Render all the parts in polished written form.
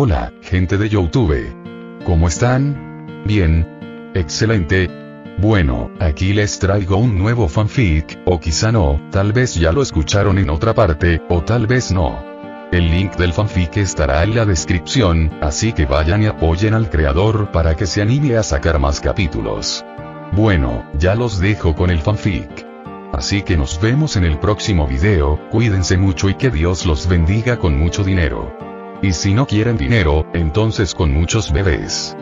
Hola, gente de YouTube. ¿Cómo están? Bien. Excelente. Bueno, aquí les traigo un nuevo fanfic, o quizá no, tal vez ya lo escucharon en otra parte, o tal vez no. El link del fanfic estará en la descripción, así que vayan y apoyen al creador para que se anime a sacar más capítulos. Bueno, ya los dejo con el fanfic. Así que nos vemos en el próximo video, cuídense mucho y que Dios los bendiga con mucho dinero. Y si no quieren dinero, entonces con muchos bebés.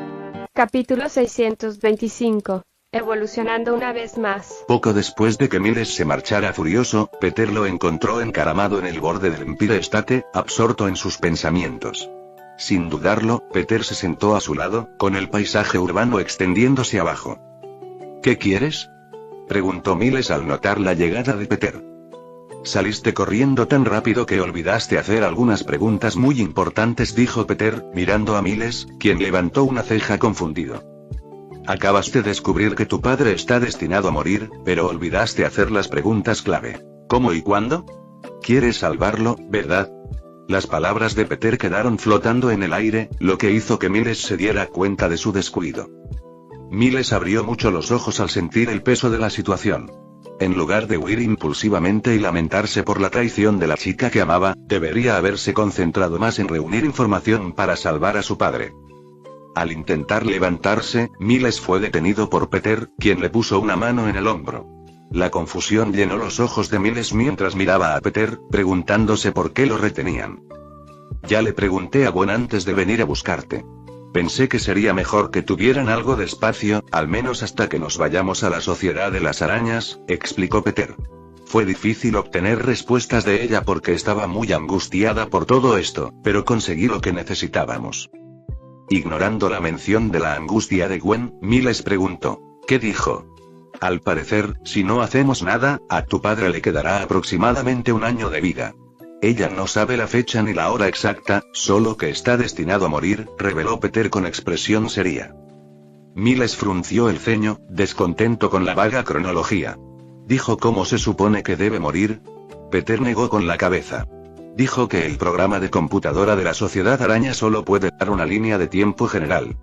Capítulo 625. Evolucionando una vez más. Poco después de que Miles se marchara furioso, Peter lo encontró encaramado en el borde del Empire State, absorto en sus pensamientos. Sin dudarlo, Peter se sentó a su lado, con el paisaje urbano extendiéndose abajo. ¿Qué quieres?, preguntó Miles al notar la llegada de Peter. Saliste corriendo tan rápido que olvidaste hacer algunas preguntas muy importantes, dijo Peter, mirando a Miles, quien levantó una ceja confundido. Acabas de descubrir que tu padre está destinado a morir, pero olvidaste hacer las preguntas clave. ¿Cómo y cuándo? ¿Quieres salvarlo, verdad? Las palabras de Peter quedaron flotando en el aire, lo que hizo que Miles se diera cuenta de su descuido. Miles abrió mucho los ojos al sentir el peso de la situación. En lugar de huir impulsivamente y lamentarse por la traición de la chica que amaba, debería haberse concentrado más en reunir información para salvar a su padre. Al intentar levantarse, Miles fue detenido por Peter, quien le puso una mano en el hombro. La confusión llenó los ojos de Miles mientras miraba a Peter, preguntándose por qué lo retenían. Ya le pregunté a Gwen antes de venir a buscarte. Pensé que sería mejor que tuvieran algo de espacio, al menos hasta que nos vayamos a la Sociedad de las Arañas, explicó Peter. Fue difícil obtener respuestas de ella porque estaba muy angustiada por todo esto, pero conseguí lo que necesitábamos. Ignorando la mención de la angustia de Gwen, Miles preguntó, ¿qué dijo? Al parecer, si no hacemos nada, a tu padre le quedará aproximadamente 1 año de vida. Ella no sabe la fecha ni la hora exacta, solo que está destinado a morir, reveló Peter con expresión seria. Miles frunció el ceño, descontento con la vaga cronología. ¿Dijo cómo se supone que debe morir? Peter negó con la cabeza. Dijo que el programa de computadora de la Sociedad Araña solo puede dar una línea de tiempo general.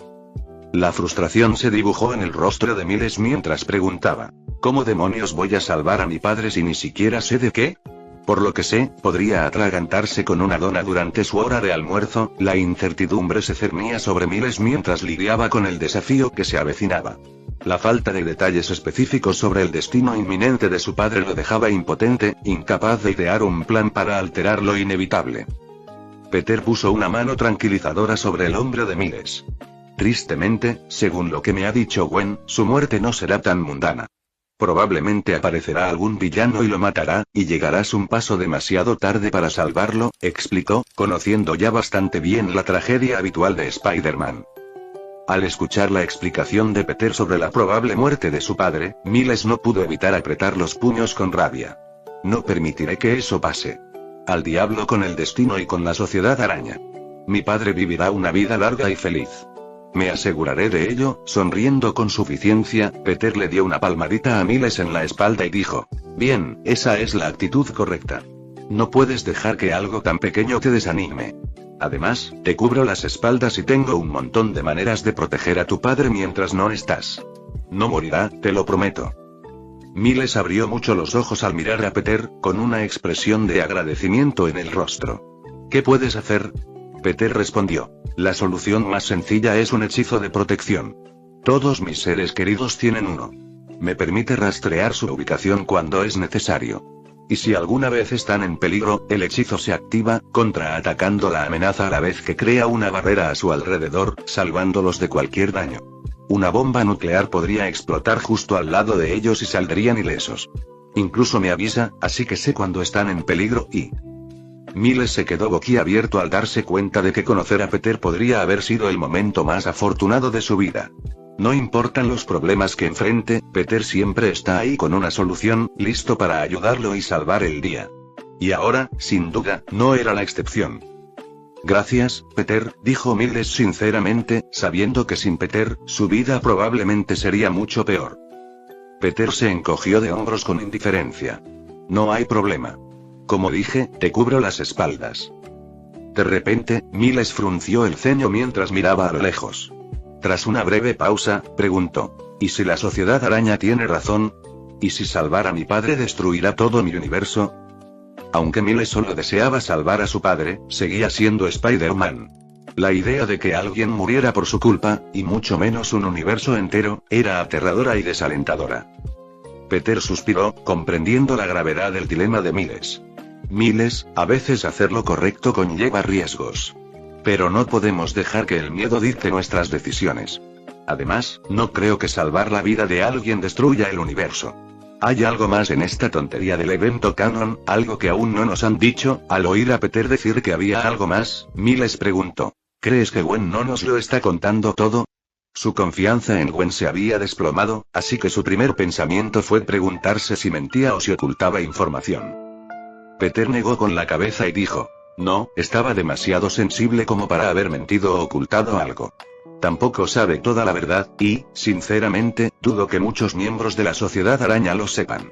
La frustración se dibujó en el rostro de Miles mientras preguntaba, ¿cómo demonios voy a salvar a mi padre si ni siquiera sé de qué? Por lo que sé, podría atragantarse con una dona durante su hora de almuerzo. La incertidumbre se cernía sobre Miles mientras lidiaba con el desafío que se avecinaba. La falta de detalles específicos sobre el destino inminente de su padre lo dejaba impotente, incapaz de idear un plan para alterar lo inevitable. Peter puso una mano tranquilizadora sobre el hombro de Miles. Tristemente, según lo que me ha dicho Gwen, su muerte no será tan mundana. Probablemente aparecerá algún villano y lo matará, y llegarás un paso demasiado tarde para salvarlo, explicó, conociendo ya bastante bien la tragedia habitual de Spider-Man. Al escuchar la explicación de Peter sobre la probable muerte de su padre, Miles no pudo evitar apretar los puños con rabia. No permitiré que eso pase. Al diablo con el destino y con la Sociedad Araña. Mi padre vivirá una vida larga y feliz. Me aseguraré de ello. Sonriendo con suficiencia, Peter le dio una palmadita a Miles en la espalda y dijo, bien, esa es la actitud correcta. No puedes dejar que algo tan pequeño te desanime. Además, te cubro las espaldas y tengo un montón de maneras de proteger a tu padre mientras no estás. No morirá, te lo prometo. Miles abrió mucho los ojos al mirar a Peter, con una expresión de agradecimiento en el rostro. ¿Qué puedes hacer? Peter respondió, la solución más sencilla es un hechizo de protección. Todos mis seres queridos tienen uno. Me permite rastrear su ubicación cuando es necesario. Y si alguna vez están en peligro, el hechizo se activa, contraatacando la amenaza a la vez que crea una barrera a su alrededor, salvándolos de cualquier daño. Una bomba nuclear podría explotar justo al lado de ellos y saldrían ilesos. Incluso me avisa, así que sé cuando están en peligro y... Miles se quedó boquiabierto al darse cuenta de que conocer a Peter podría haber sido el momento más afortunado de su vida. No importan los problemas que enfrente, Peter siempre está ahí con una solución, listo para ayudarlo y salvar el día. Y ahora, sin duda, no era la excepción. Gracias, Peter, dijo Miles sinceramente, sabiendo que sin Peter, su vida probablemente sería mucho peor. Peter se encogió de hombros con indiferencia. No hay problema. Como dije, te cubro las espaldas. De repente, Miles frunció el ceño mientras miraba a lo lejos. Tras una breve pausa, preguntó: ¿y si la sociedad araña tiene razón? ¿Y si salvar a mi padre destruirá todo mi universo? Aunque Miles solo deseaba salvar a su padre, seguía siendo Spider-Man. La idea de que alguien muriera por su culpa, y mucho menos un universo entero, era aterradora y desalentadora. Peter suspiró, comprendiendo la gravedad del dilema de Miles. Miles, a veces hacer lo correcto conlleva riesgos. Pero no podemos dejar que el miedo dicte nuestras decisiones. Además, no creo que salvar la vida de alguien destruya el universo. Hay algo más en esta tontería del evento canon, algo que aún no nos han dicho. Al oír a Peter decir que había algo más, Miles preguntó: ¿crees que Gwen no nos lo está contando todo? Su confianza en Gwen se había desplomado, así que su primer pensamiento fue preguntarse si mentía o si ocultaba información. Peter negó con la cabeza y dijo: no, estaba demasiado sensible como para haber mentido o ocultado algo. Tampoco sabe toda la verdad, y, sinceramente, dudo que muchos miembros de la sociedad araña lo sepan.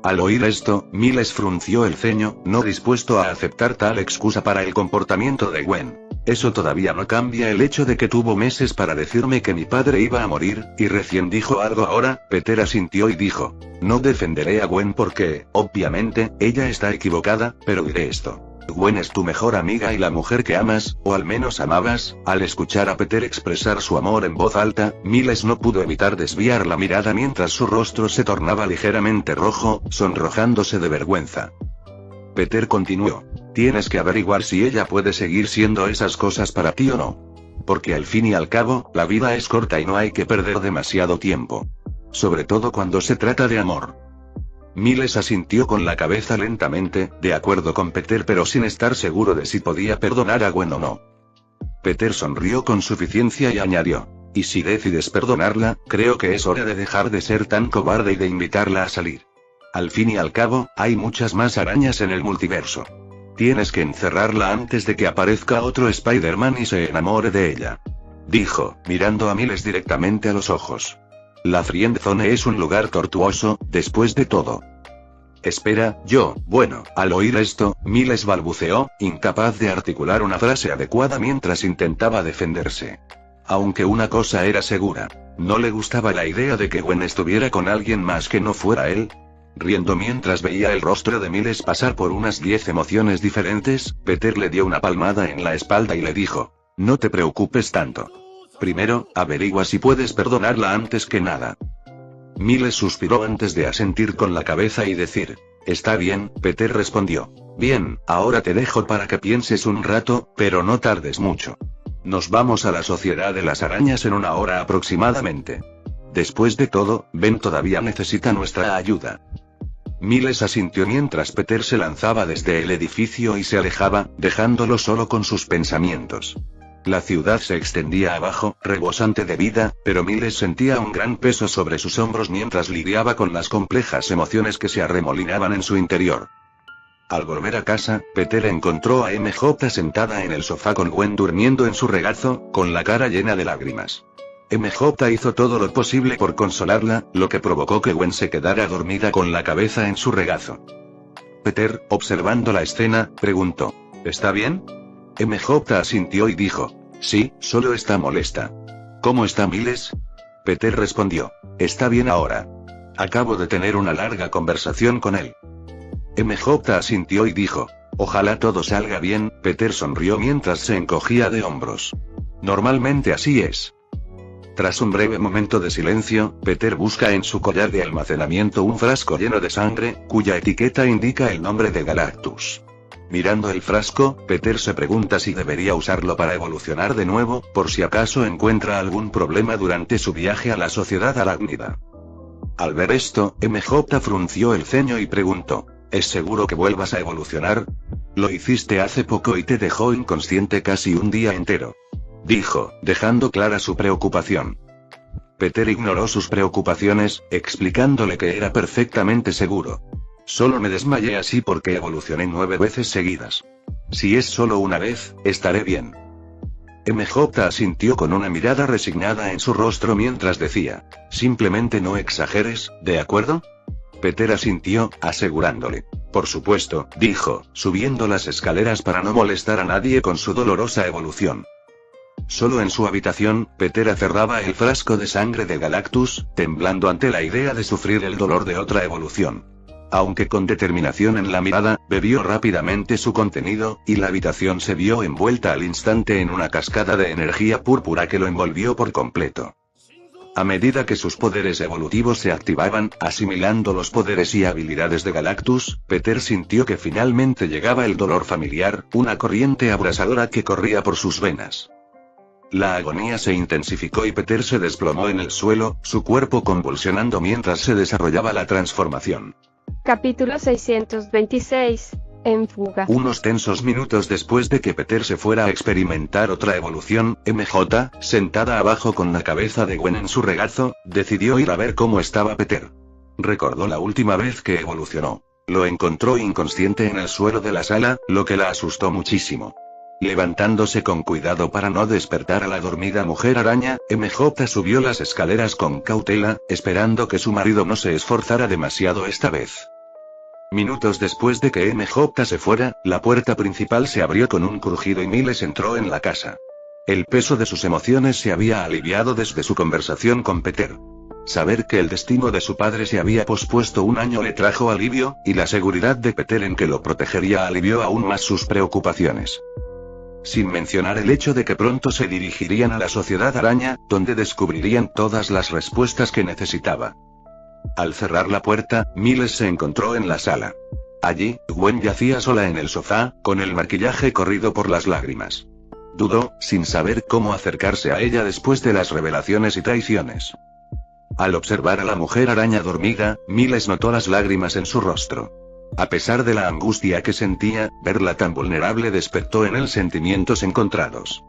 Al oír esto, Miles frunció el ceño, no dispuesto a aceptar tal excusa para el comportamiento de Gwen. Eso todavía no cambia el hecho de que tuvo meses para decirme que mi padre iba a morir, y recién dijo algo ahora. Peter asintió y dijo: no defenderé a Gwen porque, obviamente, ella está equivocada, pero diré esto. Gwen es tu mejor amiga y la mujer que amas, o al menos amabas. Al escuchar a Peter expresar su amor en voz alta, Miles no pudo evitar desviar la mirada mientras su rostro se tornaba ligeramente rojo, sonrojándose de vergüenza. Peter continuó: tienes que averiguar si ella puede seguir siendo esas cosas para ti o no. Porque al fin y al cabo, la vida es corta y no hay que perder demasiado tiempo. Sobre todo cuando se trata de amor. Miles asintió con la cabeza lentamente, de acuerdo con Peter, pero sin estar seguro de si podía perdonar a Gwen o no. Peter sonrió con suficiencia y añadió: y si decides perdonarla, creo que es hora de dejar de ser tan cobarde y de invitarla a salir. Al fin y al cabo, hay muchas más arañas en el multiverso. Tienes que encerrarla antes de que aparezca otro Spider-Man y se enamore de ella. Dijo, mirando a Miles directamente a los ojos. La Friendzone es un lugar tortuoso, después de todo. Espera, bueno, al oír esto, Miles balbuceó, incapaz de articular una frase adecuada mientras intentaba defenderse. Aunque una cosa era segura, no le gustaba la idea de que Gwen estuviera con alguien más que no fuera él. Riendo mientras veía el rostro de Miles pasar por unas 10 emociones diferentes, Peter le dio una palmada en la espalda y le dijo: no te preocupes tanto. Primero, averigua si puedes perdonarla antes que nada. Miles suspiró antes de asentir con la cabeza y decir: está bien. Peter respondió: bien, ahora te dejo para que pienses un rato, pero no tardes mucho. Nos vamos a la Sociedad de las Arañas en 1 hora aproximadamente. Después de todo, Ben todavía necesita nuestra ayuda. Miles asintió mientras Peter se lanzaba desde el edificio y se alejaba, dejándolo solo con sus pensamientos. La ciudad se extendía abajo, rebosante de vida, pero Miles sentía un gran peso sobre sus hombros mientras lidiaba con las complejas emociones que se arremolinaban en su interior. Al volver a casa, Peter encontró a MJ sentada en el sofá con Gwen durmiendo en su regazo, con la cara llena de lágrimas. MJ hizo todo lo posible por consolarla, lo que provocó que Gwen se quedara dormida con la cabeza en su regazo. Peter, observando la escena, preguntó: ¿está bien? MJ asintió y dijo: sí, solo está molesta. ¿Cómo está Miles? Peter respondió: está bien ahora. Acabo de tener una larga conversación con él. MJ asintió y dijo: ojalá todo salga bien. Peter sonrió mientras se encogía de hombros. Normalmente así es. Tras un breve momento de silencio, Peter busca en su collar de almacenamiento un frasco lleno de sangre, cuya etiqueta indica el nombre de Galactus. Mirando el frasco, Peter se pregunta si debería usarlo para evolucionar de nuevo, por si acaso encuentra algún problema durante su viaje a la Sociedad Arácnida. Al ver esto, MJ frunció el ceño y preguntó: ¿es seguro que vuelvas a evolucionar? Lo hiciste hace poco y te dejó inconsciente casi un día entero. Dijo, dejando clara su preocupación. Peter ignoró sus preocupaciones, explicándole que era perfectamente seguro. Solo me desmayé así porque evolucioné 9 veces seguidas. Si es solo una vez, estaré bien. MJ asintió con una mirada resignada en su rostro mientras decía: simplemente no exageres, ¿de acuerdo? Peter asintió, asegurándole. Por supuesto, dijo, subiendo las escaleras para no molestar a nadie con su dolorosa evolución. Solo en su habitación, Peter aferraba el frasco de sangre de Galactus, temblando ante la idea de sufrir el dolor de otra evolución. Aunque con determinación en la mirada, bebió rápidamente su contenido, y la habitación se vio envuelta al instante en una cascada de energía púrpura que lo envolvió por completo. A medida que sus poderes evolutivos se activaban, asimilando los poderes y habilidades de Galactus, Peter sintió que finalmente llegaba el dolor familiar, una corriente abrasadora que corría por sus venas. La agonía se intensificó y Peter se desplomó en el suelo, su cuerpo convulsionando mientras se desarrollaba la transformación. Capítulo 626. En fuga. Unos tensos minutos después de que Peter se fuera a experimentar otra evolución, MJ, sentada abajo con la cabeza de Gwen en su regazo, decidió ir a ver cómo estaba Peter. Recordó la última vez que evolucionó. Lo encontró inconsciente en el suelo de la sala, lo que la asustó muchísimo. Levantándose con cuidado para no despertar a la dormida mujer araña, MJ subió las escaleras con cautela, esperando que su marido no se esforzara demasiado esta vez. Minutos después de que MJ se fuera, la puerta principal se abrió con un crujido y Miles entró en la casa. El peso de sus emociones se había aliviado desde su conversación con Peter. Saber que el destino de su padre se había pospuesto un año le trajo alivio, y la seguridad de Peter en que lo protegería alivió aún más sus preocupaciones. Sin mencionar el hecho de que pronto se dirigirían a la Sociedad Araña, donde descubrirían todas las respuestas que necesitaba. Al cerrar la puerta, Miles se encontró en la sala. Allí, Gwen yacía sola en el sofá, con el maquillaje corrido por las lágrimas. Dudó, sin saber cómo acercarse a ella después de las revelaciones y traiciones. Al observar a la mujer araña dormida, Miles notó las lágrimas en su rostro. A pesar de la angustia que sentía, verla tan vulnerable despertó en él sentimientos encontrados.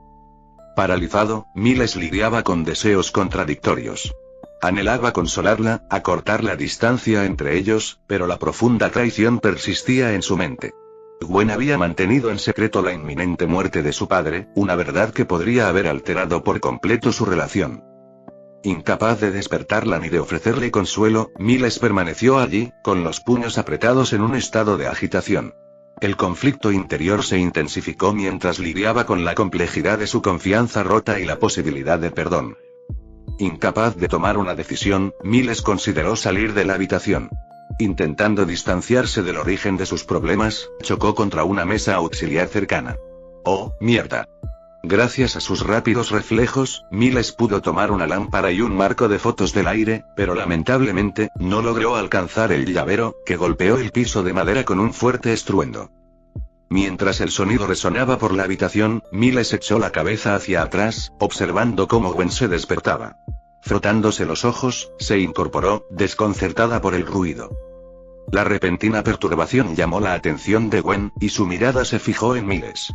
Paralizado, Miles lidiaba con deseos contradictorios. Anhelaba consolarla, acortar la distancia entre ellos, pero la profunda traición persistía en su mente. Gwen había mantenido en secreto la inminente muerte de su padre, una verdad que podría haber alterado por completo su relación. Incapaz de despertarla ni de ofrecerle consuelo, Miles permaneció allí, con los puños apretados en un estado de agitación. El conflicto interior se intensificó mientras lidiaba con la complejidad de su confianza rota y la posibilidad de perdón. Incapaz de tomar una decisión, Miles consideró salir de la habitación. Intentando distanciarse del origen de sus problemas, chocó contra una mesa auxiliar cercana. ¡Oh, mierda! Gracias a sus rápidos reflejos, Miles pudo tomar una lámpara y un marco de fotos del aire, pero lamentablemente, no logró alcanzar el llavero, que golpeó el piso de madera con un fuerte estruendo. Mientras el sonido resonaba por la habitación, Miles echó la cabeza hacia atrás, observando cómo Gwen se despertaba. Frotándose los ojos, se incorporó, desconcertada por el ruido. La repentina perturbación llamó la atención de Gwen, y su mirada se fijó en Miles.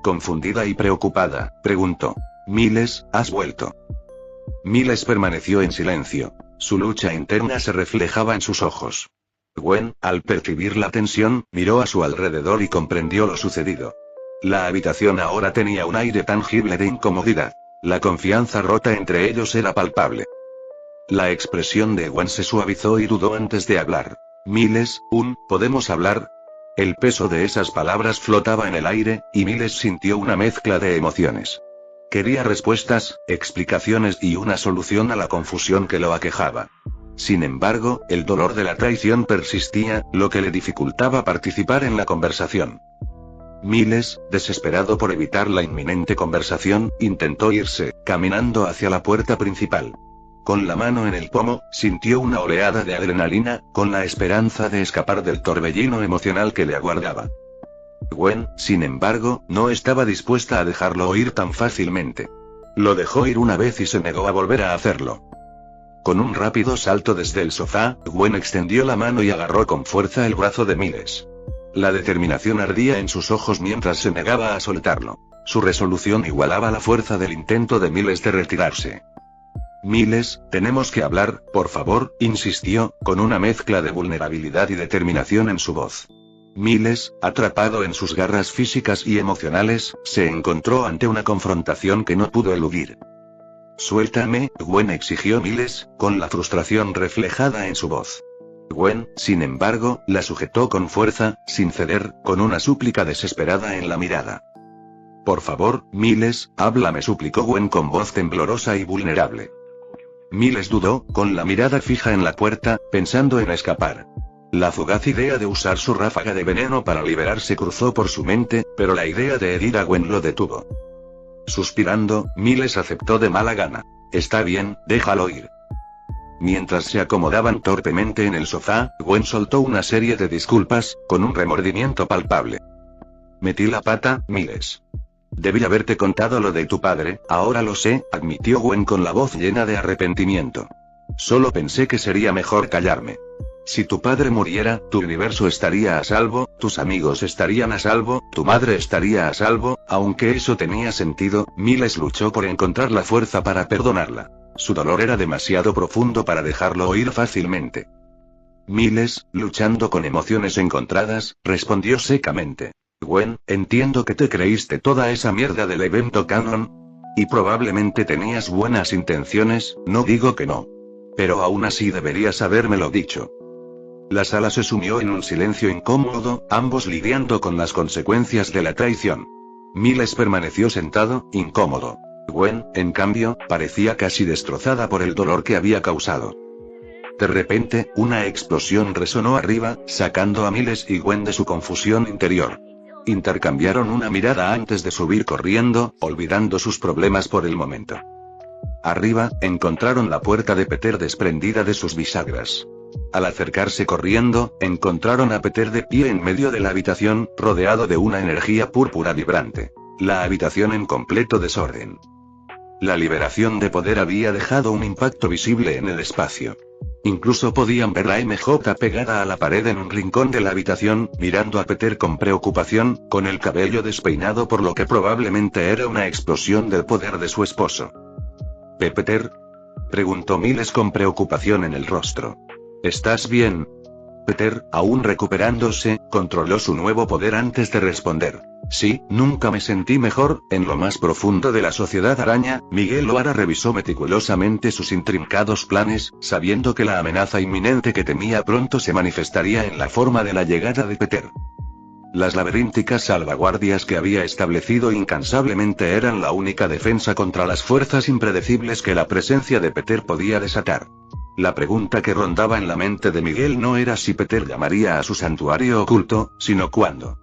Confundida y preocupada, preguntó: «Miles, ¿has vuelto?». Miles permaneció en silencio. Su lucha interna se reflejaba en sus ojos. Gwen, al percibir la tensión, miró a su alrededor y comprendió lo sucedido. La habitación ahora tenía un aire tangible de incomodidad. La confianza rota entre ellos era palpable. La expresión de Gwen se suavizó y dudó antes de hablar. «Miles, ¿podemos hablar?». El peso de esas palabras flotaba en el aire, y Miles sintió una mezcla de emociones. Quería respuestas, explicaciones y una solución a la confusión que lo aquejaba. Sin embargo, el dolor de la traición persistía, lo que le dificultaba participar en la conversación. Miles, desesperado por evitar la inminente conversación, intentó irse, caminando hacia la puerta principal. Con la mano en el pomo, sintió una oleada de adrenalina, con la esperanza de escapar del torbellino emocional que le aguardaba. Gwen, sin embargo, no estaba dispuesta a dejarlo ir tan fácilmente. Lo dejó ir una vez y se negó a volver a hacerlo. Con un rápido salto desde el sofá, Gwen extendió la mano y agarró con fuerza el brazo de Miles. La determinación ardía en sus ojos mientras se negaba a soltarlo. Su resolución igualaba la fuerza del intento de Miles de retirarse. «Miles, tenemos que hablar, por favor», insistió, con una mezcla de vulnerabilidad y determinación en su voz. Miles, atrapado en sus garras físicas y emocionales, se encontró ante una confrontación que no pudo eludir. «Suéltame», Gwen exigió Miles, con la frustración reflejada en su voz. Gwen, sin embargo, la sujetó con fuerza, sin ceder, con una súplica desesperada en la mirada. Por favor, Miles, háblame, suplicó Gwen con voz temblorosa y vulnerable. Miles dudó, con la mirada fija en la puerta, pensando en escapar. La fugaz idea de usar su ráfaga de veneno para liberarse cruzó por su mente, pero la idea de herir a Gwen lo detuvo. Suspirando, Miles aceptó de mala gana. Está bien, déjalo ir. Mientras se acomodaban torpemente en el sofá, Gwen soltó una serie de disculpas, con un remordimiento palpable. Metí la pata, Miles. Debí haberte contado lo de tu padre, ahora lo sé, admitió Gwen con la voz llena de arrepentimiento. Solo pensé que sería mejor callarme. Si tu padre muriera, tu universo estaría a salvo, tus amigos estarían a salvo, tu madre estaría a salvo, aunque eso tenía sentido. Miles luchó por encontrar la fuerza para perdonarla. Su dolor era demasiado profundo para dejarlo oír fácilmente. Miles, luchando con emociones encontradas, respondió secamente. Gwen, entiendo que te creíste toda esa mierda del evento Canon. Y probablemente tenías buenas intenciones, no digo que no. Pero aún así deberías habérmelo dicho. La sala se sumió en un silencio incómodo, ambos lidiando con las consecuencias de la traición. Miles permaneció sentado, incómodo. Gwen, en cambio, parecía casi destrozada por el dolor que había causado. De repente, una explosión resonó arriba, sacando a Miles y Gwen de su confusión interior. Intercambiaron una mirada antes de subir corriendo, olvidando sus problemas por el momento. Arriba, encontraron la puerta de Peter desprendida de sus bisagras. Al acercarse corriendo, encontraron a Peter de pie en medio de la habitación, rodeado de una energía púrpura vibrante. La habitación en completo desorden. La liberación de poder había dejado un impacto visible en el espacio. Incluso podían ver a MJ pegada a la pared en un rincón de la habitación, mirando a Peter con preocupación, con el cabello despeinado por lo que probablemente era una explosión del poder de su esposo. ¿Peter? Preguntó Miles con preocupación en el rostro. ¿Estás bien? Peter, aún recuperándose, controló su nuevo poder antes de responder. Sí, nunca me sentí mejor. En lo más profundo de la sociedad araña, Miguel O'Hara revisó meticulosamente sus intrincados planes, sabiendo que la amenaza inminente que temía pronto se manifestaría en la forma de la llegada de Peter. Las laberínticas salvaguardias que había establecido incansablemente eran la única defensa contra las fuerzas impredecibles que la presencia de Peter podía desatar. La pregunta que rondaba en la mente de Miguel no era si Peter llamaría a su santuario oculto, sino cuándo.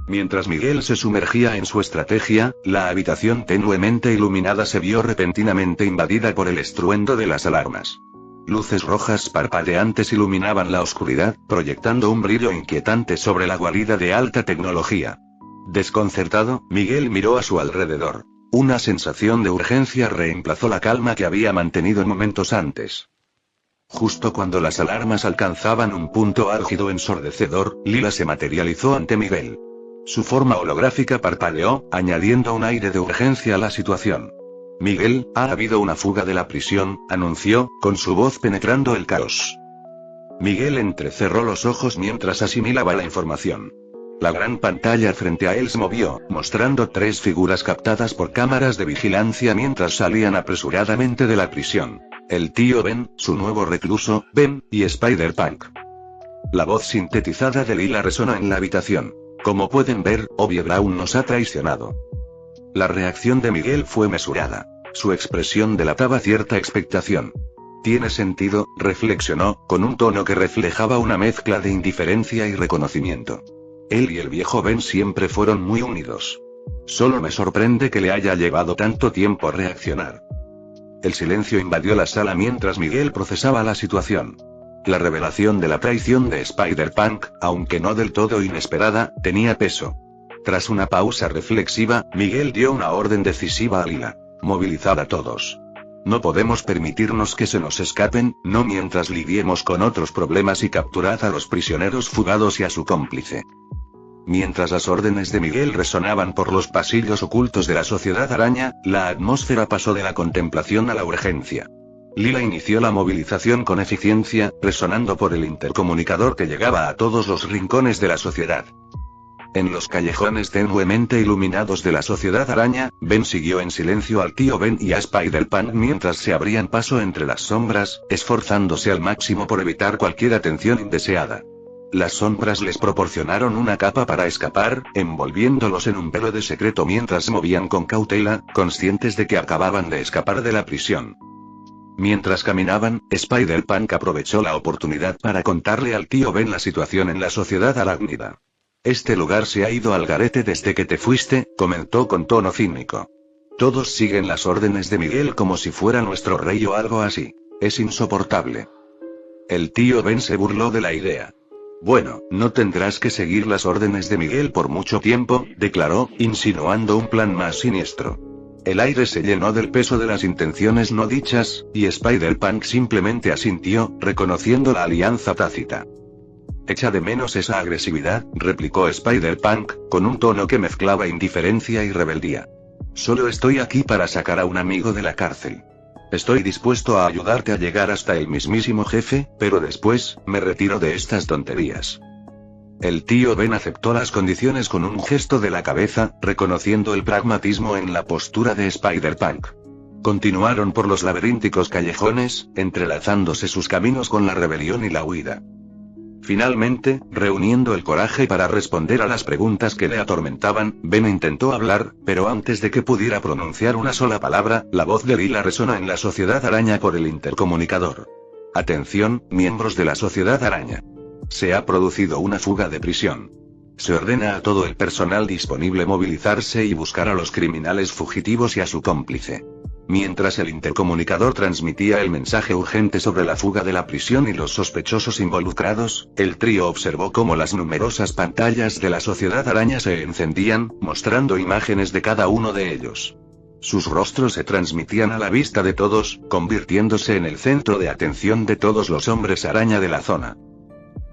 Mientras Miguel se sumergía en su estrategia, la habitación tenuemente iluminada se vio repentinamente invadida por el estruendo de las alarmas. Luces rojas parpadeantes iluminaban la oscuridad, proyectando un brillo inquietante sobre la guarida de alta tecnología. Desconcertado, Miguel miró a su alrededor. Una sensación de urgencia reemplazó la calma que había mantenido momentos antes. Justo cuando las alarmas alcanzaban un punto álgido ensordecedor, Lila se materializó ante Miguel. Su forma holográfica parpadeó, añadiendo un aire de urgencia a la situación. Miguel, ha habido una fuga de la prisión, anunció, con su voz penetrando el caos. Miguel entrecerró los ojos mientras asimilaba la información. La gran pantalla frente a él se movió, mostrando 3 figuras captadas por cámaras de vigilancia mientras salían apresuradamente de la prisión. El tío Ben, su nuevo recluso, Ben, y Spider-Punk. La voz sintetizada de Lila resonó en la habitación. Como pueden ver, Obi Brown nos ha traicionado. La reacción de Miguel fue mesurada. Su expresión delataba cierta expectación. Tiene sentido, reflexionó, con un tono que reflejaba una mezcla de indiferencia y reconocimiento. Él y el viejo Ben siempre fueron muy unidos. Solo me sorprende que le haya llevado tanto tiempo reaccionar. El silencio invadió la sala mientras Miguel procesaba la situación. La revelación de la traición de Spider-Punk, aunque no del todo inesperada, tenía peso. Tras una pausa reflexiva, Miguel dio una orden decisiva a Lila. Movilizad a todos. No podemos permitirnos que se nos escapen, no mientras lidiemos con otros problemas, y capturad a los prisioneros fugados y a su cómplice. Mientras las órdenes de Miguel resonaban por los pasillos ocultos de la sociedad araña, la atmósfera pasó de la contemplación a la urgencia. Lila inició la movilización con eficiencia, resonando por el intercomunicador que llegaba a todos los rincones de la sociedad. En los callejones tenuemente iluminados de la Sociedad Araña, Ben siguió en silencio al tío Ben y a Spider-Punk mientras se abrían paso entre las sombras, esforzándose al máximo por evitar cualquier atención indeseada. Las sombras les proporcionaron una capa para escapar, envolviéndolos en un velo de secreto mientras movían con cautela, conscientes de que acababan de escapar de la prisión. Mientras caminaban, Spider-Punk aprovechó la oportunidad para contarle al tío Ben la situación en la Sociedad Arácnida. Este lugar se ha ido al garete desde que te fuiste, comentó con tono cínico. Todos siguen las órdenes de Miguel como si fuera nuestro rey o algo así. Es insoportable. El tío Ben se burló de la idea. Bueno, no tendrás que seguir las órdenes de Miguel por mucho tiempo, declaró, insinuando un plan más siniestro. El aire se llenó del peso de las intenciones no dichas, y Spider-Punk simplemente asintió, reconociendo la alianza tácita. Echa de menos esa agresividad, replicó Spider-Punk, con un tono que mezclaba indiferencia y rebeldía. Solo estoy aquí para sacar a un amigo de la cárcel. Estoy dispuesto a ayudarte a llegar hasta el mismísimo jefe, pero después, me retiro de estas tonterías. El tío Ben aceptó las condiciones con un gesto de la cabeza, reconociendo el pragmatismo en la postura de Spider-Punk. Continuaron por los laberínticos callejones, entrelazándose sus caminos con la rebelión y la huida. Finalmente, reuniendo el coraje para responder a las preguntas que le atormentaban, Ben intentó hablar, pero antes de que pudiera pronunciar una sola palabra, la voz de Lila resonó en la Sociedad Araña por el intercomunicador. Atención, miembros de la Sociedad Araña. Se ha producido una fuga de prisión. Se ordena a todo el personal disponible movilizarse y buscar a los criminales fugitivos y a su cómplice. Mientras el intercomunicador transmitía el mensaje urgente sobre la fuga de la prisión y los sospechosos involucrados, el trío observó cómo las numerosas pantallas de la Sociedad Araña se encendían, mostrando imágenes de cada uno de ellos. Sus rostros se transmitían a la vista de todos, convirtiéndose en el centro de atención de todos los hombres araña de la zona.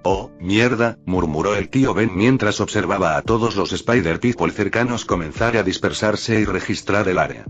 «Oh, mierda», murmuró el tío Ben mientras observaba a todos los Spider-People cercanos comenzar a dispersarse y registrar el área.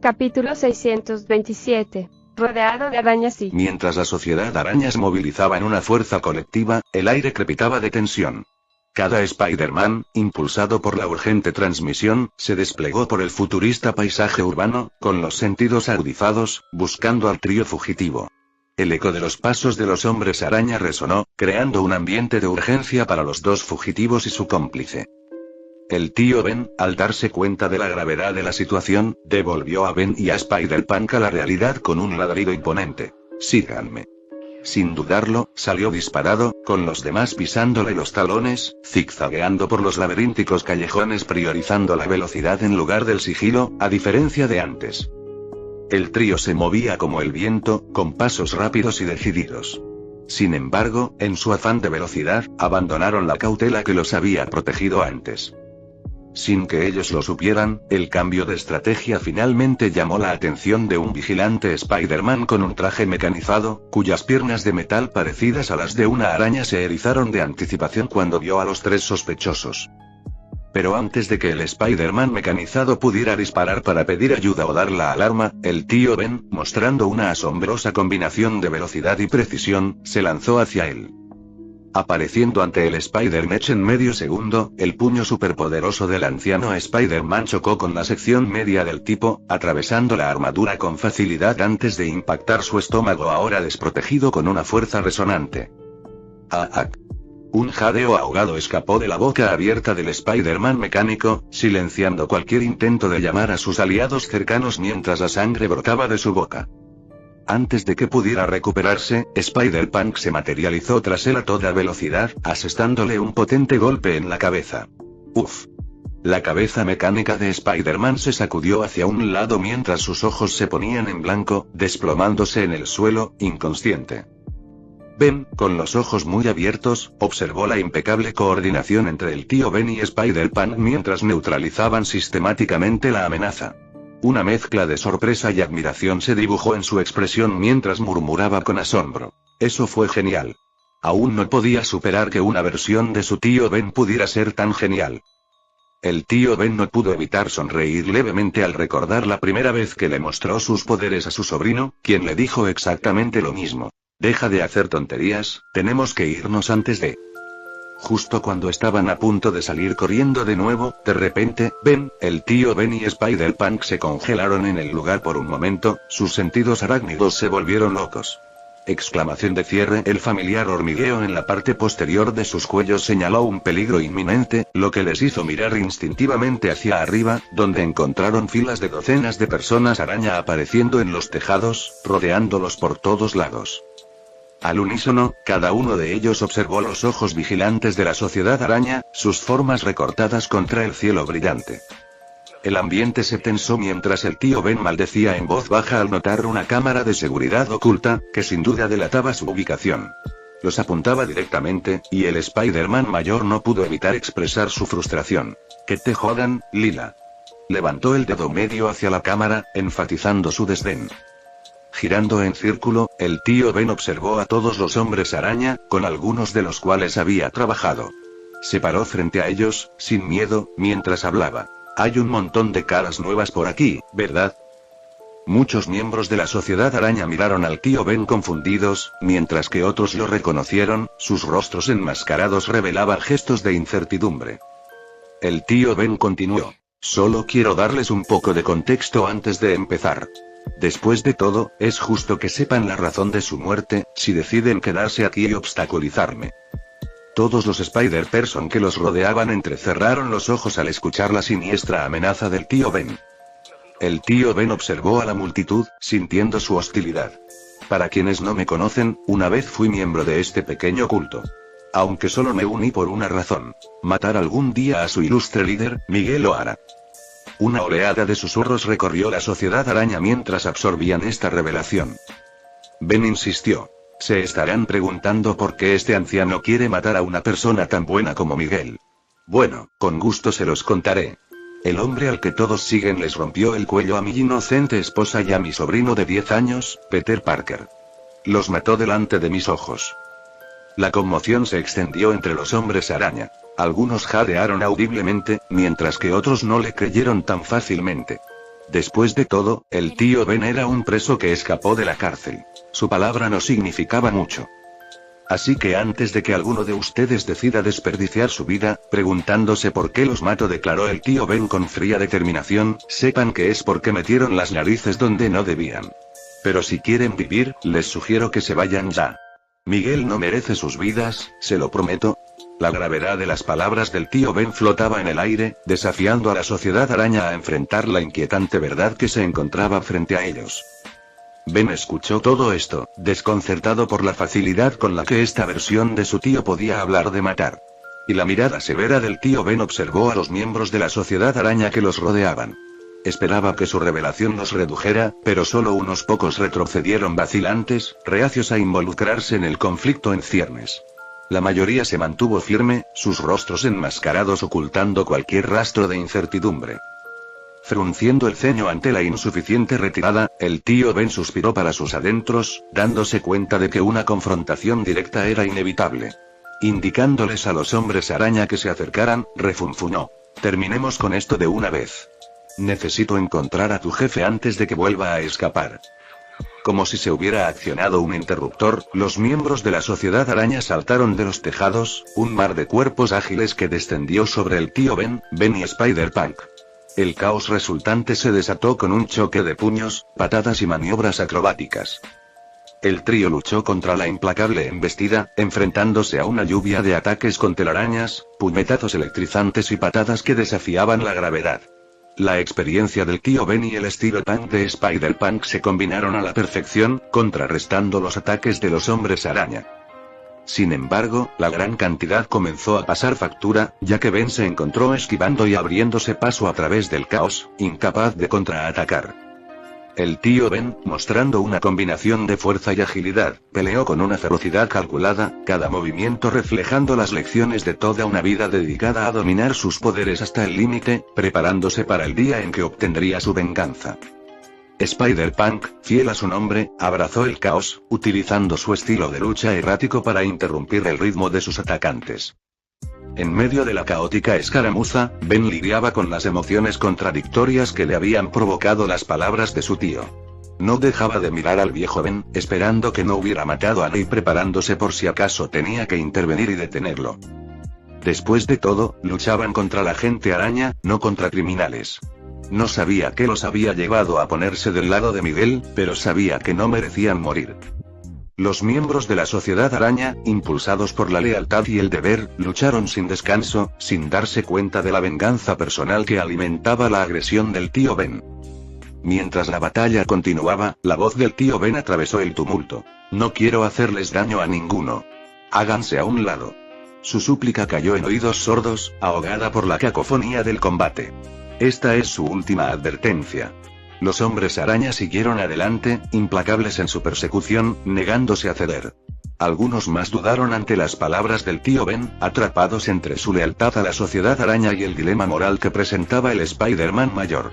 Capítulo 627. Rodeado de arañas y... Mientras la Sociedad Araña se movilizaba en una fuerza colectiva, el aire crepitaba de tensión. Cada Spider-Man, impulsado por la urgente transmisión, se desplegó por el futurista paisaje urbano, con los sentidos agudizados, buscando al trío fugitivo. El eco de los pasos de los hombres araña resonó, creando un ambiente de urgencia para los dos fugitivos y su cómplice. El tío Ben, al darse cuenta de la gravedad de la situación, devolvió a Ben y a Spider-Punk a la realidad con un ladrido imponente. «Síganme». Sin dudarlo, salió disparado, con los demás pisándole los talones, zigzagueando por los laberínticos callejones priorizando la velocidad en lugar del sigilo, a diferencia de antes. El trío se movía como el viento, con pasos rápidos y decididos. Sin embargo, en su afán de velocidad, abandonaron la cautela que los había protegido antes. Sin que ellos lo supieran, el cambio de estrategia finalmente llamó la atención de un vigilante Spider-Man con un traje mecanizado, cuyas piernas de metal parecidas a las de una araña se erizaron de anticipación cuando vio a los tres sospechosos. Pero antes de que el Spider-Man mecanizado pudiera disparar para pedir ayuda o dar la alarma, el tío Ben, mostrando una asombrosa combinación de velocidad y precisión, se lanzó hacia él. Apareciendo ante el Spider-Mech en medio segundo, el puño superpoderoso del anciano Spider-Man chocó con la sección media del tipo, atravesando la armadura con facilidad antes de impactar su estómago ahora desprotegido con una fuerza resonante. ¡Ah! Un jadeo ahogado escapó de la boca abierta del Spider-Man mecánico, silenciando cualquier intento de llamar a sus aliados cercanos mientras la sangre brotaba de su boca. Antes de que pudiera recuperarse, Spider-Punk se materializó tras él a toda velocidad, asestándole un potente golpe en la cabeza. ¡Uf! La cabeza mecánica de Spider-Man se sacudió hacia un lado mientras sus ojos se ponían en blanco, desplomándose en el suelo, inconsciente. Ben, con los ojos muy abiertos, observó la impecable coordinación entre el tío Ben y Spider-Punk mientras neutralizaban sistemáticamente la amenaza. Una mezcla de sorpresa y admiración se dibujó en su expresión mientras murmuraba con asombro. Eso fue genial. Aún no podía superar que una versión de su tío Ben pudiera ser tan genial. El tío Ben no pudo evitar sonreír levemente al recordar la primera vez que le mostró sus poderes a su sobrino, quien le dijo exactamente lo mismo. Deja de hacer tonterías, tenemos que irnos antes de... Justo cuando estaban a punto de salir corriendo de nuevo, de repente, Ben, el tío Ben y Spider-Punk se congelaron en el lugar por un momento, sus sentidos arácnidos se volvieron locos. Exclamación de cierre. El familiar hormigueo en la parte posterior de sus cuellos señaló un peligro inminente, lo que les hizo mirar instintivamente hacia arriba, donde encontraron filas de docenas de personas araña apareciendo en los tejados, rodeándolos por todos lados. Al unísono, cada uno de ellos observó los ojos vigilantes de la sociedad araña, sus formas recortadas contra el cielo brillante. El ambiente se tensó mientras el tío Ben maldecía en voz baja al notar una cámara de seguridad oculta, que sin duda delataba su ubicación. Los apuntaba directamente, y el Spider-Man mayor no pudo evitar expresar su frustración. «Que te jodan, Lila». Levantó el dedo medio hacia la cámara, enfatizando su desdén. Girando en círculo, el tío Ben observó a todos los hombres araña, con algunos de los cuales había trabajado. Se paró frente a ellos, sin miedo, mientras hablaba. «Hay un montón de caras nuevas por aquí, ¿verdad?». Muchos miembros de la sociedad araña miraron al tío Ben confundidos, mientras que otros lo reconocieron, sus rostros enmascarados revelaban gestos de incertidumbre. El tío Ben continuó. «Solo quiero darles un poco de contexto antes de empezar. Después de todo, es justo que sepan la razón de su muerte, si deciden quedarse aquí y obstaculizarme». Todos los Spider-Person que los rodeaban entrecerraron los ojos al escuchar la siniestra amenaza del tío Ben. El tío Ben observó a la multitud, sintiendo su hostilidad. «Para quienes no me conocen, una vez fui miembro de este pequeño culto. Aunque solo me uní por una razón: matar algún día a su ilustre líder, Miguel O'Hara». Una oleada de susurros recorrió la sociedad araña mientras absorbían esta revelación. Ben insistió. «Se estarán preguntando por qué este anciano quiere matar a una persona tan buena como Miguel. Bueno, con gusto se los contaré. El hombre al que todos siguen les rompió el cuello a mi inocente esposa y a mi sobrino de 10 años, Peter Parker. Los mató delante de mis ojos». La conmoción se extendió entre los hombres araña. Algunos jadearon audiblemente, mientras que otros no le creyeron tan fácilmente. Después de todo, el tío Ben era un preso que escapó de la cárcel. Su palabra no significaba mucho. Así que antes de que alguno de ustedes decida desperdiciar su vida, preguntándose por qué los mato, declaró el tío Ben con fría determinación, sepan que es porque metieron las narices donde no debían. Pero si quieren vivir, les sugiero que se vayan ya. Miguel no merece sus vidas, se lo prometo. La gravedad de las palabras del tío Ben flotaba en el aire, desafiando a la sociedad araña a enfrentar la inquietante verdad que se encontraba frente a ellos. Ben escuchó todo esto, desconcertado por la facilidad con la que esta versión de su tío podía hablar de matar. Y la mirada severa del tío Ben observó a los miembros de la sociedad araña que los rodeaban. Esperaba que su revelación los redujera, pero solo unos pocos retrocedieron vacilantes, reacios a involucrarse en el conflicto en ciernes. La mayoría se mantuvo firme, sus rostros enmascarados ocultando cualquier rastro de incertidumbre. Frunciendo el ceño ante la insuficiente retirada, el tío Ben suspiró para sus adentros, dándose cuenta de que una confrontación directa era inevitable. Indicándoles a los hombres araña que se acercaran, refunfuñó. «Terminemos con esto de una vez. Necesito encontrar a tu jefe antes de que vuelva a escapar». Como si se hubiera accionado un interruptor, los miembros de la sociedad araña saltaron de los tejados, un mar de cuerpos ágiles que descendió sobre el tío Ben y Spider-Punk. El caos resultante se desató con un choque de puños, patadas y maniobras acrobáticas. El trío luchó contra la implacable embestida, enfrentándose a una lluvia de ataques con telarañas, puñetazos electrizantes y patadas que desafiaban la gravedad. La experiencia del tío Ben y el estilo punk de Spider-Punk se combinaron a la perfección, contrarrestando los ataques de los hombres araña. Sin embargo, la gran cantidad comenzó a pasar factura, ya que Ben se encontró esquivando y abriéndose paso a través del caos, incapaz de contraatacar. El tío Ben, mostrando una combinación de fuerza y agilidad, peleó con una ferocidad calculada, cada movimiento reflejando las lecciones de toda una vida dedicada a dominar sus poderes hasta el límite, preparándose para el día en que obtendría su venganza. Spider-Punk, fiel a su nombre, abrazó el caos, utilizando su estilo de lucha errático para interrumpir el ritmo de sus atacantes. En medio de la caótica escaramuza, Ben lidiaba con las emociones contradictorias que le habían provocado las palabras de su tío. No dejaba de mirar al viejo Ben, esperando que no hubiera matado a Lee y preparándose por si acaso tenía que intervenir y detenerlo. Después de todo, luchaban contra la gente araña, no contra criminales. No sabía qué los había llevado a ponerse del lado de Miguel, pero sabía que no merecían morir. Los miembros de la Sociedad Araña, impulsados por la lealtad y el deber, lucharon sin descanso, sin darse cuenta de la venganza personal que alimentaba la agresión del tío Ben. Mientras la batalla continuaba, la voz del tío Ben atravesó el tumulto. No quiero hacerles daño a ninguno. Háganse a un lado. Su súplica cayó en oídos sordos, ahogada por la cacofonía del combate. Esta es su última advertencia. Los hombres araña siguieron adelante, implacables en su persecución, negándose a ceder. Algunos más dudaron ante las palabras del tío Ben, atrapados entre su lealtad a la Sociedad Araña y el dilema moral que presentaba el Spider-Man mayor.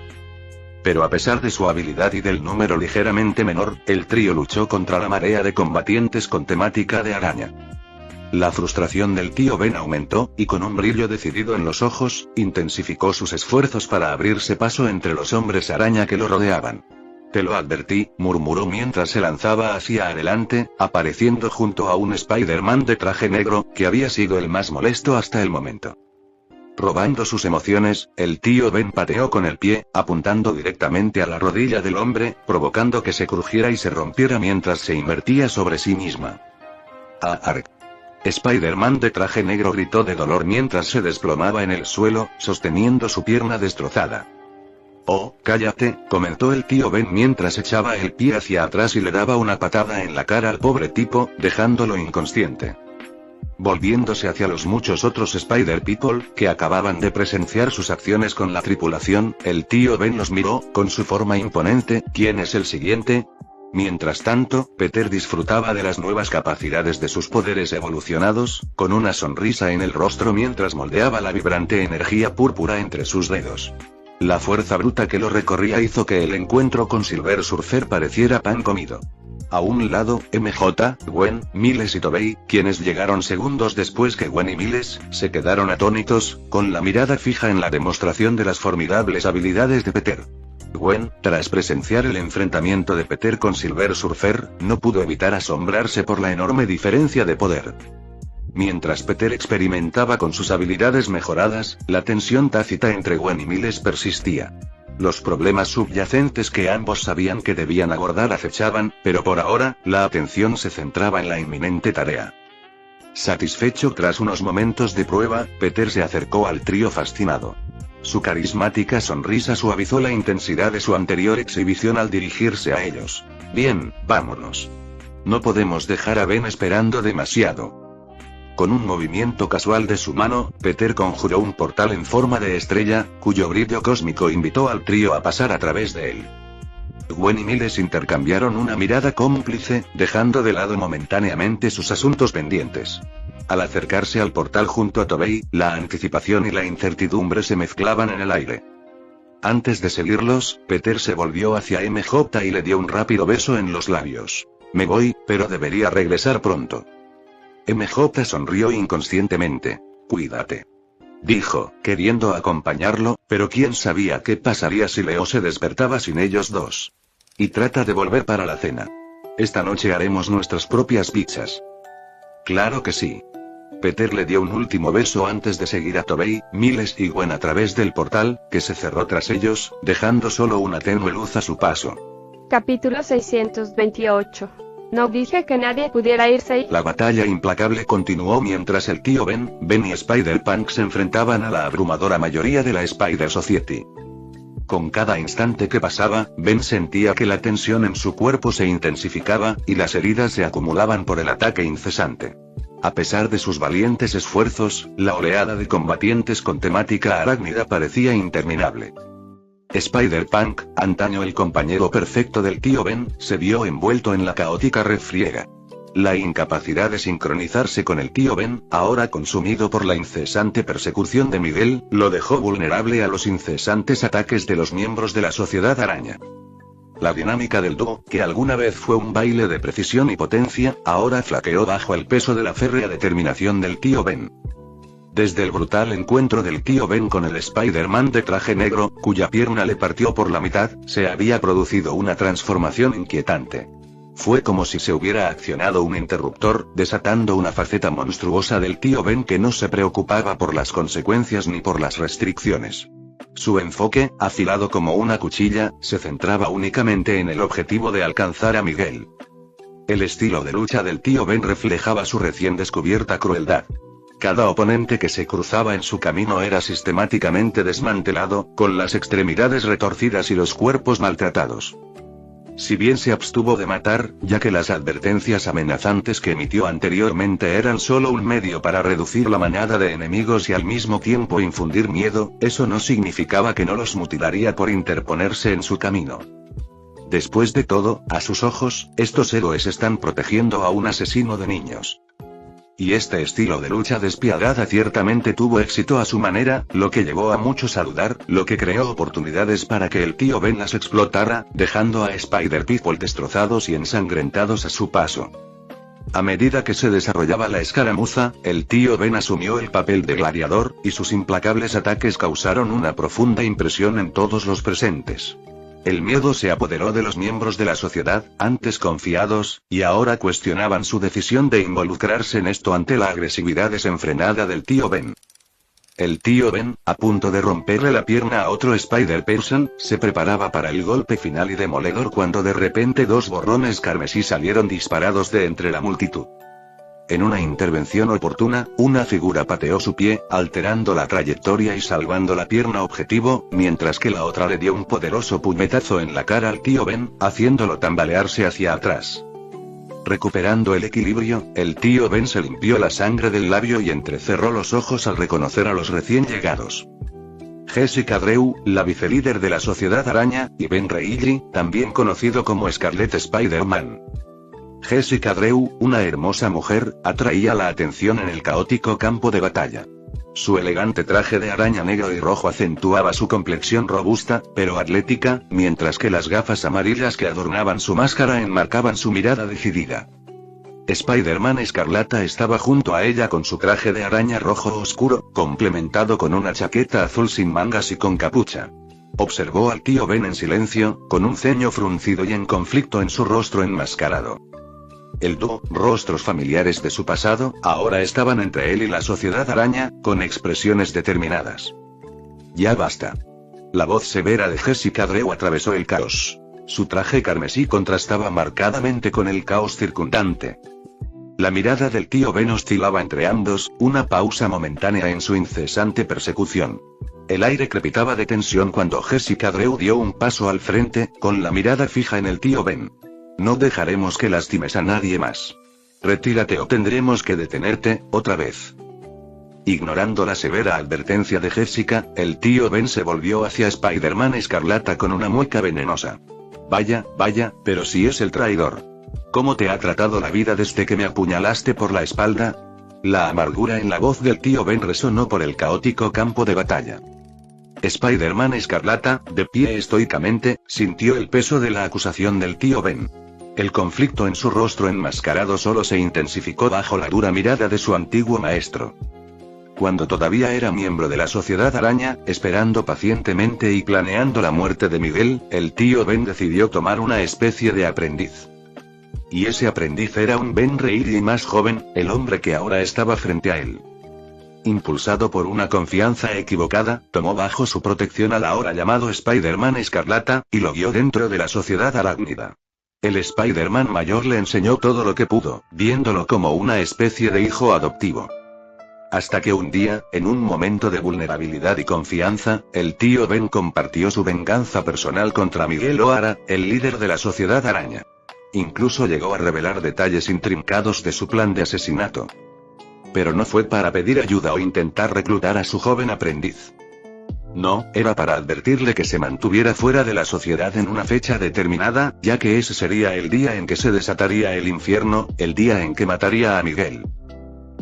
Pero a pesar de su habilidad y del número ligeramente menor, el trío luchó contra la marea de combatientes con temática de araña. La frustración del tío Ben aumentó, y con un brillo decidido en los ojos, intensificó sus esfuerzos para abrirse paso entre los hombres araña que lo rodeaban. Te lo advertí, murmuró mientras se lanzaba hacia adelante, apareciendo junto a un Spider-Man de traje negro, que había sido el más molesto hasta el momento. Robando sus emociones, el tío Ben pateó con el pie, apuntando directamente a la rodilla del hombre, provocando que se crujiera y se rompiera mientras se invertía sobre sí misma. ¡Arg! Spider-Man de traje negro gritó de dolor mientras se desplomaba en el suelo, sosteniendo su pierna destrozada. Oh, cállate, comentó el tío Ben mientras echaba el pie hacia atrás y le daba una patada en la cara al pobre tipo, dejándolo inconsciente. Volviéndose hacia los muchos otros Spider-People, que acababan de presenciar sus acciones con la tripulación, el tío Ben los miró, con su forma imponente. ¿Quién es el siguiente? Mientras tanto, Peter disfrutaba de las nuevas capacidades de sus poderes evolucionados, con una sonrisa en el rostro mientras moldeaba la vibrante energía púrpura entre sus dedos. La fuerza bruta que lo recorría hizo que el encuentro con Silver Surfer pareciera pan comido. A un lado, MJ, Gwen, Miles y Tobey, quienes llegaron segundos después que Gwen y Miles, se quedaron atónitos, con la mirada fija en la demostración de las formidables habilidades de Peter. Gwen, tras presenciar el enfrentamiento de Peter con Silver Surfer, no pudo evitar asombrarse por la enorme diferencia de poder. Mientras Peter experimentaba con sus habilidades mejoradas, la tensión tácita entre Gwen y Miles persistía. Los problemas subyacentes que ambos sabían que debían abordar acechaban, pero por ahora, la atención se centraba en la inminente tarea. Satisfecho tras unos momentos de prueba, Peter se acercó al trío fascinado. Su carismática sonrisa suavizó la intensidad de su anterior exhibición al dirigirse a ellos. Bien, vámonos. No podemos dejar a Ben esperando demasiado. Con un movimiento casual de su mano, Peter conjuró un portal en forma de estrella, cuyo brillo cósmico invitó al trío a pasar a través de él. Gwen y Miles intercambiaron una mirada cómplice, dejando de lado momentáneamente sus asuntos pendientes. Al acercarse al portal junto a Tobey, la anticipación y la incertidumbre se mezclaban en el aire. Antes de seguirlos, Peter se volvió hacia MJ y le dio un rápido beso en los labios. Me voy, pero debería regresar pronto. MJ sonrió inconscientemente. Cuídate. Dijo, queriendo acompañarlo, pero quién sabía qué pasaría si Leo se despertaba sin ellos dos. Y trata de volver para la cena. Esta noche haremos nuestras propias pizzas. Claro que sí. Peter le dio un último beso antes de seguir a Tobey, Miles y Gwen a través del portal, que se cerró tras ellos, dejando solo una tenue luz a su paso. Capítulo 628. No dije que nadie pudiera irse. La batalla implacable continuó mientras el tío Ben y Spider-Punk se enfrentaban a la abrumadora mayoría de la Spider Society. Con cada instante que pasaba, Ben sentía que la tensión en su cuerpo se intensificaba, y las heridas se acumulaban por el ataque incesante. A pesar de sus valientes esfuerzos, la oleada de combatientes con temática arácnida parecía interminable. Spider-Punk, antaño el compañero perfecto del tío Ben, se vio envuelto en la caótica refriega. La incapacidad de sincronizarse con el tío Ben, ahora consumido por la incesante persecución de Miguel, lo dejó vulnerable a los incesantes ataques de los miembros de la Sociedad Araña. La dinámica del dúo, que alguna vez fue un baile de precisión y potencia, ahora flaqueó bajo el peso de la férrea determinación del tío Ben. Desde el brutal encuentro del tío Ben con el Spider-Man de traje negro, cuya pierna le partió por la mitad, se había producido una transformación inquietante. Fue como si se hubiera accionado un interruptor, desatando una faceta monstruosa del tío Ben que no se preocupaba por las consecuencias ni por las restricciones. Su enfoque, afilado como una cuchilla, se centraba únicamente en el objetivo de alcanzar a Miguel. El estilo de lucha del tío Ben reflejaba su recién descubierta crueldad. Cada oponente que se cruzaba en su camino era sistemáticamente desmantelado, con las extremidades retorcidas y los cuerpos maltratados. Si bien se abstuvo de matar, ya que las advertencias amenazantes que emitió anteriormente eran solo un medio para reducir la manada de enemigos y al mismo tiempo infundir miedo, eso no significaba que no los mutilaría por interponerse en su camino. Después de todo, a sus ojos, estos héroes están protegiendo a un asesino de niños. Y este estilo de lucha despiadada ciertamente tuvo éxito a su manera, lo que llevó a muchos a dudar, lo que creó oportunidades para que el tío Ben las explotara, dejando a Spider-People destrozados y ensangrentados a su paso. A medida que se desarrollaba la escaramuza, el tío Ben asumió el papel de gladiador, y sus implacables ataques causaron una profunda impresión en todos los presentes. El miedo se apoderó de los miembros de la sociedad, antes confiados, y ahora cuestionaban su decisión de involucrarse en esto ante la agresividad desenfrenada del tío Ben. El tío Ben, a punto de romperle la pierna a otro Spider-Person, se preparaba para el golpe final y demoledor cuando de repente dos borrones carmesí salieron disparados de entre la multitud. En una intervención oportuna, una figura pateó su pie, alterando la trayectoria y salvando la pierna objetivo, mientras que la otra le dio un poderoso puñetazo en la cara al tío Ben, haciéndolo tambalearse hacia atrás. Recuperando el equilibrio, el tío Ben se limpió la sangre del labio y entrecerró los ojos al reconocer a los recién llegados. Jessica Drew, la vicelíder de la Sociedad Araña, y Ben Reilly, también conocido como Scarlet Spider-Man. Jessica Drew, una hermosa mujer, atraía la atención en el caótico campo de batalla. Su elegante traje de araña negro y rojo acentuaba su complexión robusta, pero atlética, mientras que las gafas amarillas que adornaban su máscara enmarcaban su mirada decidida. Spider-Man Escarlata estaba junto a ella con su traje de araña rojo oscuro, complementado con una chaqueta azul sin mangas y con capucha. Observó al tío Ben en silencio, con un ceño fruncido y en conflicto en su rostro enmascarado. El dúo, rostros familiares de su pasado, ahora estaban entre él y la Sociedad Araña, con expresiones determinadas. Ya basta. La voz severa de Jessica Drew atravesó el caos. Su traje carmesí contrastaba marcadamente con el caos circundante. La mirada del tío Ben oscilaba entre ambos, una pausa momentánea en su incesante persecución. El aire crepitaba de tensión cuando Jessica Drew dio un paso al frente, con la mirada fija en el tío Ben. No dejaremos que lastimes a nadie más. Retírate o tendremos que detenerte, otra vez. Ignorando la severa advertencia de Jessica, el tío Ben se volvió hacia Spider-Man Escarlata con una mueca venenosa. Vaya, pero si es el traidor. ¿Cómo te ha tratado la vida desde que me apuñalaste por la espalda? La amargura en la voz del tío Ben resonó por el caótico campo de batalla. Spider-Man Escarlata, de pie estoicamente, sintió el peso de la acusación del tío Ben. El conflicto en su rostro enmascarado solo se intensificó bajo la dura mirada de su antiguo maestro. Cuando todavía era miembro de la Sociedad Araña, esperando pacientemente y planeando la muerte de Miguel, el tío Ben decidió tomar una especie de aprendiz. Y ese aprendiz era un Ben Reilly más joven, el hombre que ahora estaba frente a él. Impulsado por una confianza equivocada, tomó bajo su protección al ahora llamado Spider-Man Escarlata, y lo guió dentro de la Sociedad Arácnida. El Spider-Man mayor le enseñó todo lo que pudo, viéndolo como una especie de hijo adoptivo. Hasta que un día, en un momento de vulnerabilidad y confianza, el tío Ben compartió su venganza personal contra Miguel O'Hara, el líder de la Sociedad Araña. Incluso llegó a revelar detalles intrincados de su plan de asesinato. Pero no fue para pedir ayuda o intentar reclutar a su joven aprendiz. No, era para advertirle que se mantuviera fuera de la sociedad en una fecha determinada, ya que ese sería el día en que se desataría el infierno, el día en que mataría a Miguel.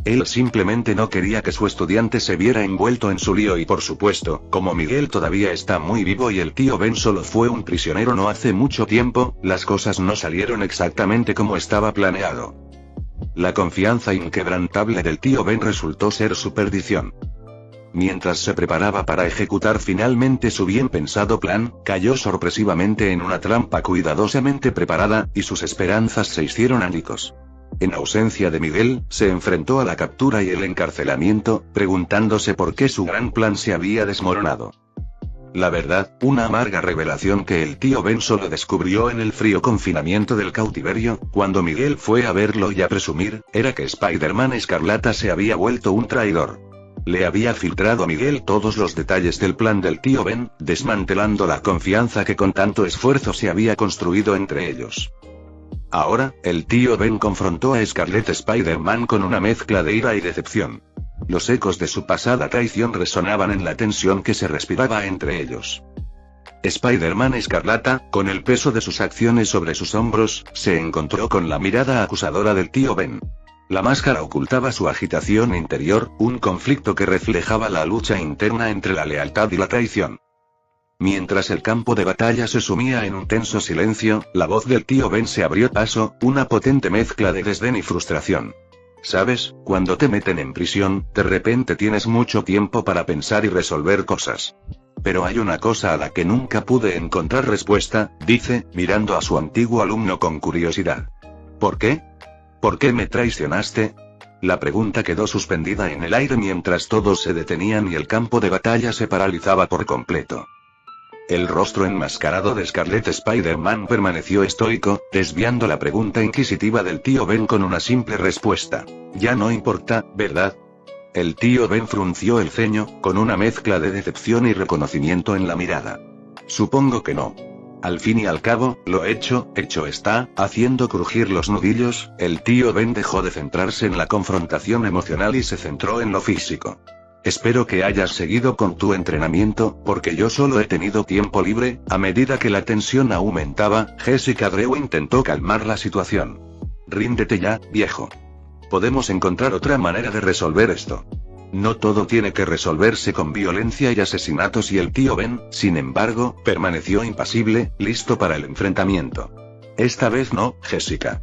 Él simplemente no quería que su estudiante se viera envuelto en su lío y por supuesto, como Miguel todavía está muy vivo y el tío Ben solo fue un prisionero no hace mucho tiempo, las cosas no salieron exactamente como estaba planeado. La confianza inquebrantable del tío Ben resultó ser su perdición. Mientras se preparaba para ejecutar finalmente su bien pensado plan, cayó sorpresivamente en una trampa cuidadosamente preparada, y sus esperanzas se hicieron añicos. En ausencia de Miguel, se enfrentó a la captura y el encarcelamiento, preguntándose por qué su gran plan se había desmoronado. La verdad, una amarga revelación que el tío Ben solo descubrió en el frío confinamiento del cautiverio, cuando Miguel fue a verlo y a presumir, era que Spider-Man Escarlata se había vuelto un traidor. Le había filtrado a Miguel todos los detalles del plan del tío Ben, desmantelando la confianza que con tanto esfuerzo se había construido entre ellos. Ahora, el tío Ben confrontó a Scarlet Spider-Man con una mezcla de ira y decepción. Los ecos de su pasada traición resonaban en la tensión que se respiraba entre ellos. Spider-Man Escarlata, con el peso de sus acciones sobre sus hombros, se encontró con la mirada acusadora del tío Ben. La máscara ocultaba su agitación interior, un conflicto que reflejaba la lucha interna entre la lealtad y la traición. Mientras el campo de batalla se sumía en un tenso silencio, la voz del tío Ben se abrió paso, una potente mezcla de desdén y frustración. ¿Sabes? Cuando te meten en prisión, de repente tienes mucho tiempo para pensar y resolver cosas. Pero hay una cosa a la que nunca pude encontrar respuesta, dice, mirando a su antiguo alumno con curiosidad. ¿Por qué? ¿Por qué me traicionaste? La pregunta quedó suspendida en el aire mientras todos se detenían y el campo de batalla se paralizaba por completo. El rostro enmascarado de Scarlet Spider-Man permaneció estoico, desviando la pregunta inquisitiva del tío Ben con una simple respuesta. Ya no importa, ¿verdad? El tío Ben frunció el ceño, con una mezcla de decepción y reconocimiento en la mirada. Supongo que no. Al fin y al cabo, lo hecho está, haciendo crujir los nudillos, el tío Ben dejó de centrarse en la confrontación emocional y se centró en lo físico. Espero que hayas seguido con tu entrenamiento, porque yo solo he tenido tiempo libre. A medida que la tensión aumentaba, Jessica Drew intentó calmar la situación. Ríndete ya, viejo. Podemos encontrar otra manera de resolver esto. No todo tiene que resolverse con violencia y asesinatos y el tío Ben, sin embargo, permaneció impasible, listo para el enfrentamiento. Esta vez no, Jessica.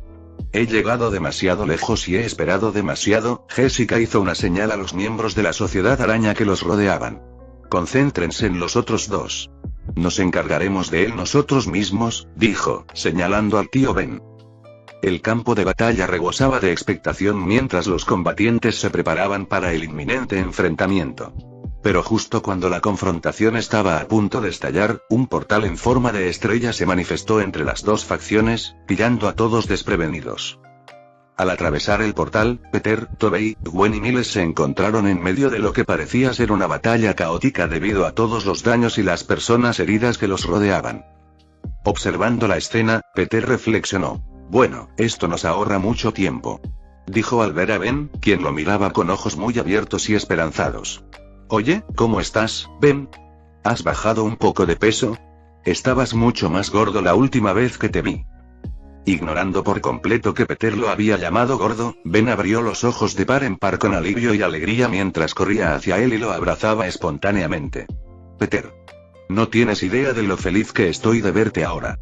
He llegado demasiado lejos y he esperado demasiado. Jessica hizo una señal a los miembros de la Sociedad Araña que los rodeaban. Concéntrense en los otros dos. Nos encargaremos de él nosotros mismos, dijo, señalando al tío Ben. El campo de batalla rebosaba de expectación mientras los combatientes se preparaban para el inminente enfrentamiento. Pero justo cuando la confrontación estaba a punto de estallar, un portal en forma de estrella se manifestó entre las dos facciones, pillando a todos desprevenidos. Al atravesar el portal, Peter, Tobey, Gwen y Miles se encontraron en medio de lo que parecía ser una batalla caótica debido a todos los daños y las personas heridas que los rodeaban. Observando la escena, Peter reflexionó. Bueno, esto nos ahorra mucho tiempo. Dijo al ver a Ben, quien lo miraba con ojos muy abiertos y esperanzados. Oye, ¿cómo estás, Ben? ¿Has bajado un poco de peso? Estabas mucho más gordo la última vez que te vi. Ignorando por completo que Peter lo había llamado gordo, Ben abrió los ojos de par en par con alivio y alegría mientras corría hacia él y lo abrazaba espontáneamente. Peter. No tienes idea de lo feliz que estoy de verte ahora.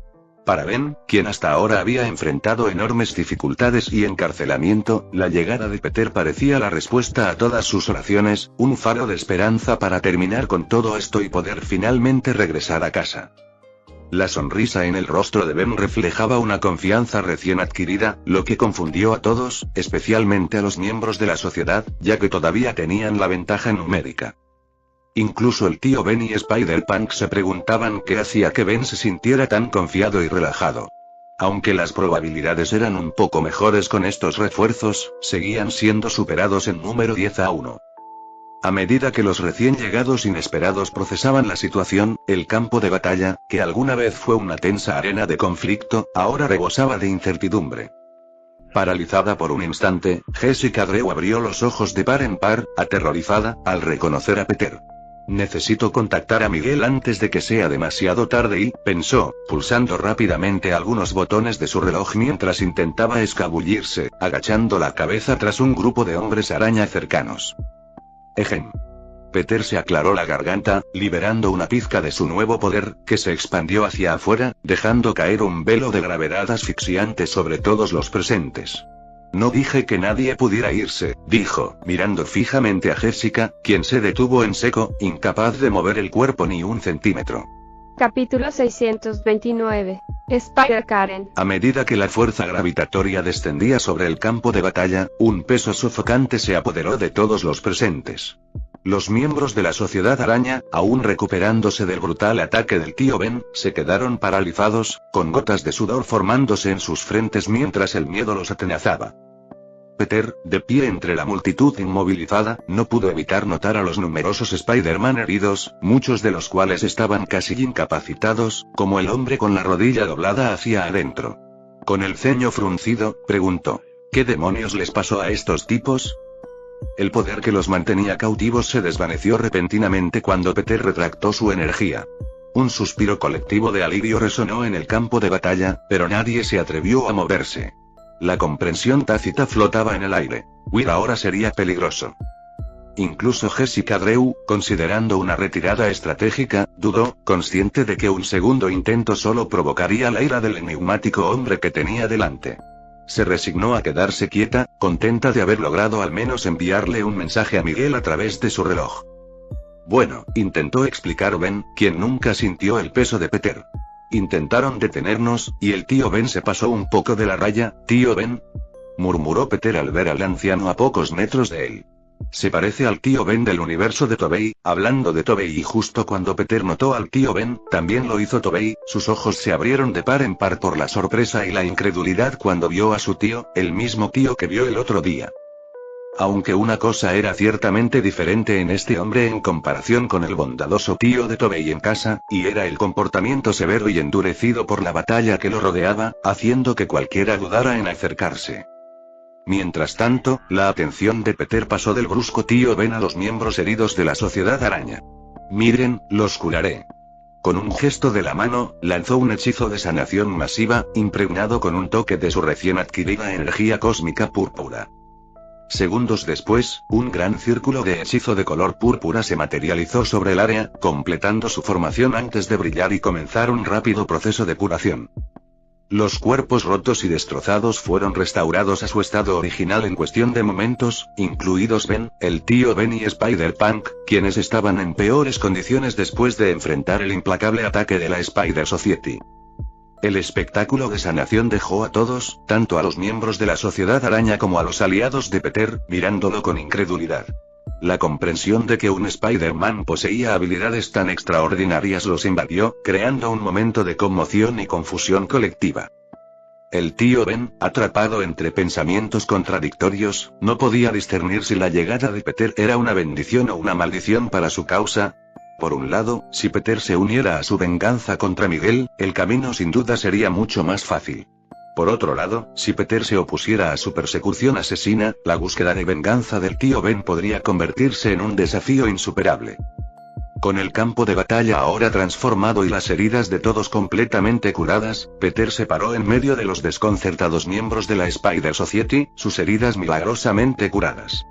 Para Ben, quien hasta ahora había enfrentado enormes dificultades y encarcelamiento, la llegada de Peter parecía la respuesta a todas sus oraciones, un faro de esperanza para terminar con todo esto y poder finalmente regresar a casa. La sonrisa en el rostro de Ben reflejaba una confianza recién adquirida, lo que confundió a todos, especialmente a los miembros de la sociedad, ya que todavía tenían la ventaja numérica. Incluso el tío Ben y Spider-Punk se preguntaban qué hacía que Ben se sintiera tan confiado y relajado. Aunque las probabilidades eran un poco mejores con estos refuerzos, seguían siendo superados en número 10-1. A medida que los recién llegados inesperados procesaban la situación, el campo de batalla, que alguna vez fue una tensa arena de conflicto, ahora rebosaba de incertidumbre. Paralizada por un instante, Jessica Drew abrió los ojos de par en par, aterrorizada, al reconocer a Peter. Necesito contactar a Miguel antes de que sea demasiado tarde y, pensó, pulsando rápidamente algunos botones de su reloj mientras intentaba escabullirse, agachando la cabeza tras un grupo de hombres araña cercanos. Ejem. Peter se aclaró la garganta, liberando una pizca de su nuevo poder, que se expandió hacia afuera, dejando caer un velo de gravedad asfixiante sobre todos los presentes. No dije que nadie pudiera irse, dijo, mirando fijamente a Jessica, quien se detuvo en seco, incapaz de mover el cuerpo ni un centímetro. Capítulo 629. Spider-Karen. A medida que la fuerza gravitatoria descendía sobre el campo de batalla, un peso sofocante se apoderó de todos los presentes. Los miembros de la Sociedad Araña, aún recuperándose del brutal ataque del tío Ben, se quedaron paralizados, con gotas de sudor formándose en sus frentes mientras el miedo los atenazaba. Peter, de pie entre la multitud inmovilizada, no pudo evitar notar a los numerosos Spider-Man heridos, muchos de los cuales estaban casi incapacitados, como el hombre con la rodilla doblada hacia adentro. Con el ceño fruncido, preguntó: ¿qué demonios les pasó a estos tipos? El poder que los mantenía cautivos se desvaneció repentinamente cuando Peter retractó su energía. Un suspiro colectivo de alivio resonó en el campo de batalla, pero nadie se atrevió a moverse. La comprensión tácita flotaba en el aire. Huir ahora sería peligroso. Incluso Jessica Drew, considerando una retirada estratégica, dudó, consciente de que un segundo intento solo provocaría la ira del enigmático hombre que tenía delante. Se resignó a quedarse quieta, contenta de haber logrado al menos enviarle un mensaje a Miguel a través de su reloj. Bueno, intentó explicar Ben, quien nunca sintió el peso de Peter. Intentaron detenernos, y el tío Ben se pasó un poco de la raya. ¿Tío Ben?, murmuró Peter al ver al anciano a pocos metros de él. Se parece al tío Ben del universo de Tobey. Hablando de Tobey, y justo cuando Peter notó al tío Ben, también lo hizo Tobey, sus ojos se abrieron de par en par por la sorpresa y la incredulidad cuando vio a su tío, el mismo tío que vio el otro día. Aunque una cosa era ciertamente diferente en este hombre en comparación con el bondadoso tío de Tobey en casa, y era el comportamiento severo y endurecido por la batalla que lo rodeaba, haciendo que cualquiera dudara en acercarse. Mientras tanto, la atención de Peter pasó del brusco tío Ben a los miembros heridos de la Sociedad Araña. Miren, los curaré. Con un gesto de la mano, lanzó un hechizo de sanación masiva, impregnado con un toque de su recién adquirida energía cósmica púrpura. Segundos después, un gran círculo de hechizo de color púrpura se materializó sobre el área, completando su formación antes de brillar y comenzar un rápido proceso de curación. Los cuerpos rotos y destrozados fueron restaurados a su estado original en cuestión de momentos, incluidos Ben, el tío Ben y Spider-Punk, quienes estaban en peores condiciones después de enfrentar el implacable ataque de la Spider Society. El espectáculo de sanación dejó a todos, tanto a los miembros de la Sociedad Araña como a los aliados de Peter, mirándolo con incredulidad. La comprensión de que un Spider-Man poseía habilidades tan extraordinarias los invadió, creando un momento de conmoción y confusión colectiva. El tío Ben, atrapado entre pensamientos contradictorios, no podía discernir si la llegada de Peter era una bendición o una maldición para su causa. Por un lado, si Peter se uniera a su venganza contra Miguel, el camino sin duda sería mucho más fácil. Por otro lado, si Peter se opusiera a su persecución asesina, la búsqueda de venganza del tío Ben podría convertirse en un desafío insuperable. Con el campo de batalla ahora transformado y las heridas de todos completamente curadas, Peter se paró en medio de los desconcertados miembros de la Spider Society, sus heridas milagrosamente curadas.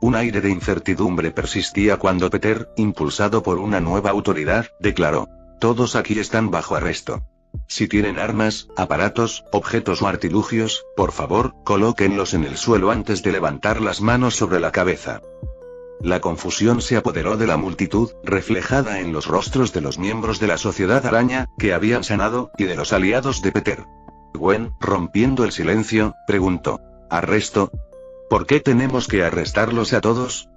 Un aire de incertidumbre persistía cuando Peter, impulsado por una nueva autoridad, declaró: todos aquí están bajo arresto. Si tienen armas, aparatos, objetos o artilugios, por favor, colóquenlos en el suelo antes de levantar las manos sobre la cabeza. La confusión se apoderó de la multitud, reflejada en los rostros de los miembros de la Sociedad Araña, que habían sanado, y de los aliados de Peter. Gwen, rompiendo el silencio, preguntó: ¿arresto? ¿Por qué tenemos que arrestarlos a todos?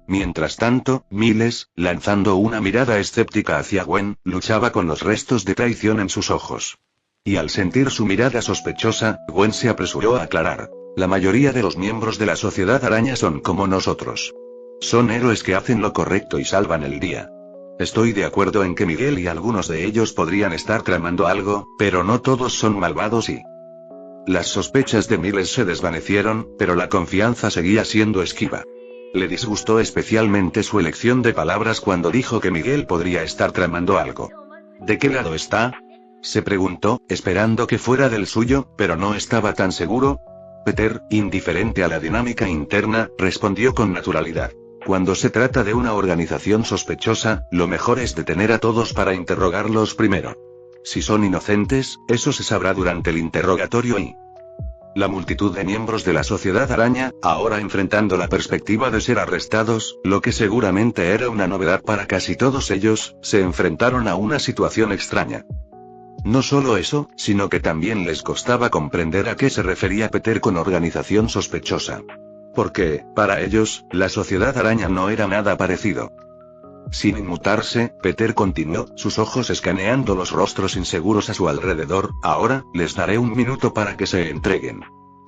Mientras tanto, Miles, lanzando una mirada escéptica hacia Gwen, luchaba con los restos de traición en sus ojos. Y al sentir su mirada sospechosa, Gwen se apresuró a aclarar: la mayoría de los miembros de la Sociedad Araña son como nosotros. Son héroes que hacen lo correcto y salvan el día. Estoy de acuerdo en que Miguel y algunos de ellos podrían estar tramando algo, pero no todos son malvados y... Las sospechas de Miles se desvanecieron, pero la confianza seguía siendo esquiva. Le disgustó especialmente su elección de palabras cuando dijo que Miguel podría estar tramando algo. ¿De qué lado está?, se preguntó, esperando que fuera del suyo, pero no estaba tan seguro. Peter, indiferente a la dinámica interna, respondió con naturalidad: cuando se trata de una organización sospechosa, lo mejor es detener a todos para interrogarlos primero. Si son inocentes, eso se sabrá durante el interrogatorio y... La multitud de miembros de la Sociedad Araña, ahora enfrentando la perspectiva de ser arrestados, lo que seguramente era una novedad para casi todos ellos, se enfrentaron a una situación extraña. No solo eso, sino que también les costaba comprender a qué se refería Peter con organización sospechosa. Porque, para ellos, la Sociedad Araña no era nada parecido. Sin inmutarse, Peter continuó, sus ojos escaneando los rostros inseguros a su alrededor. Ahora, les daré un minuto para que se entreguen.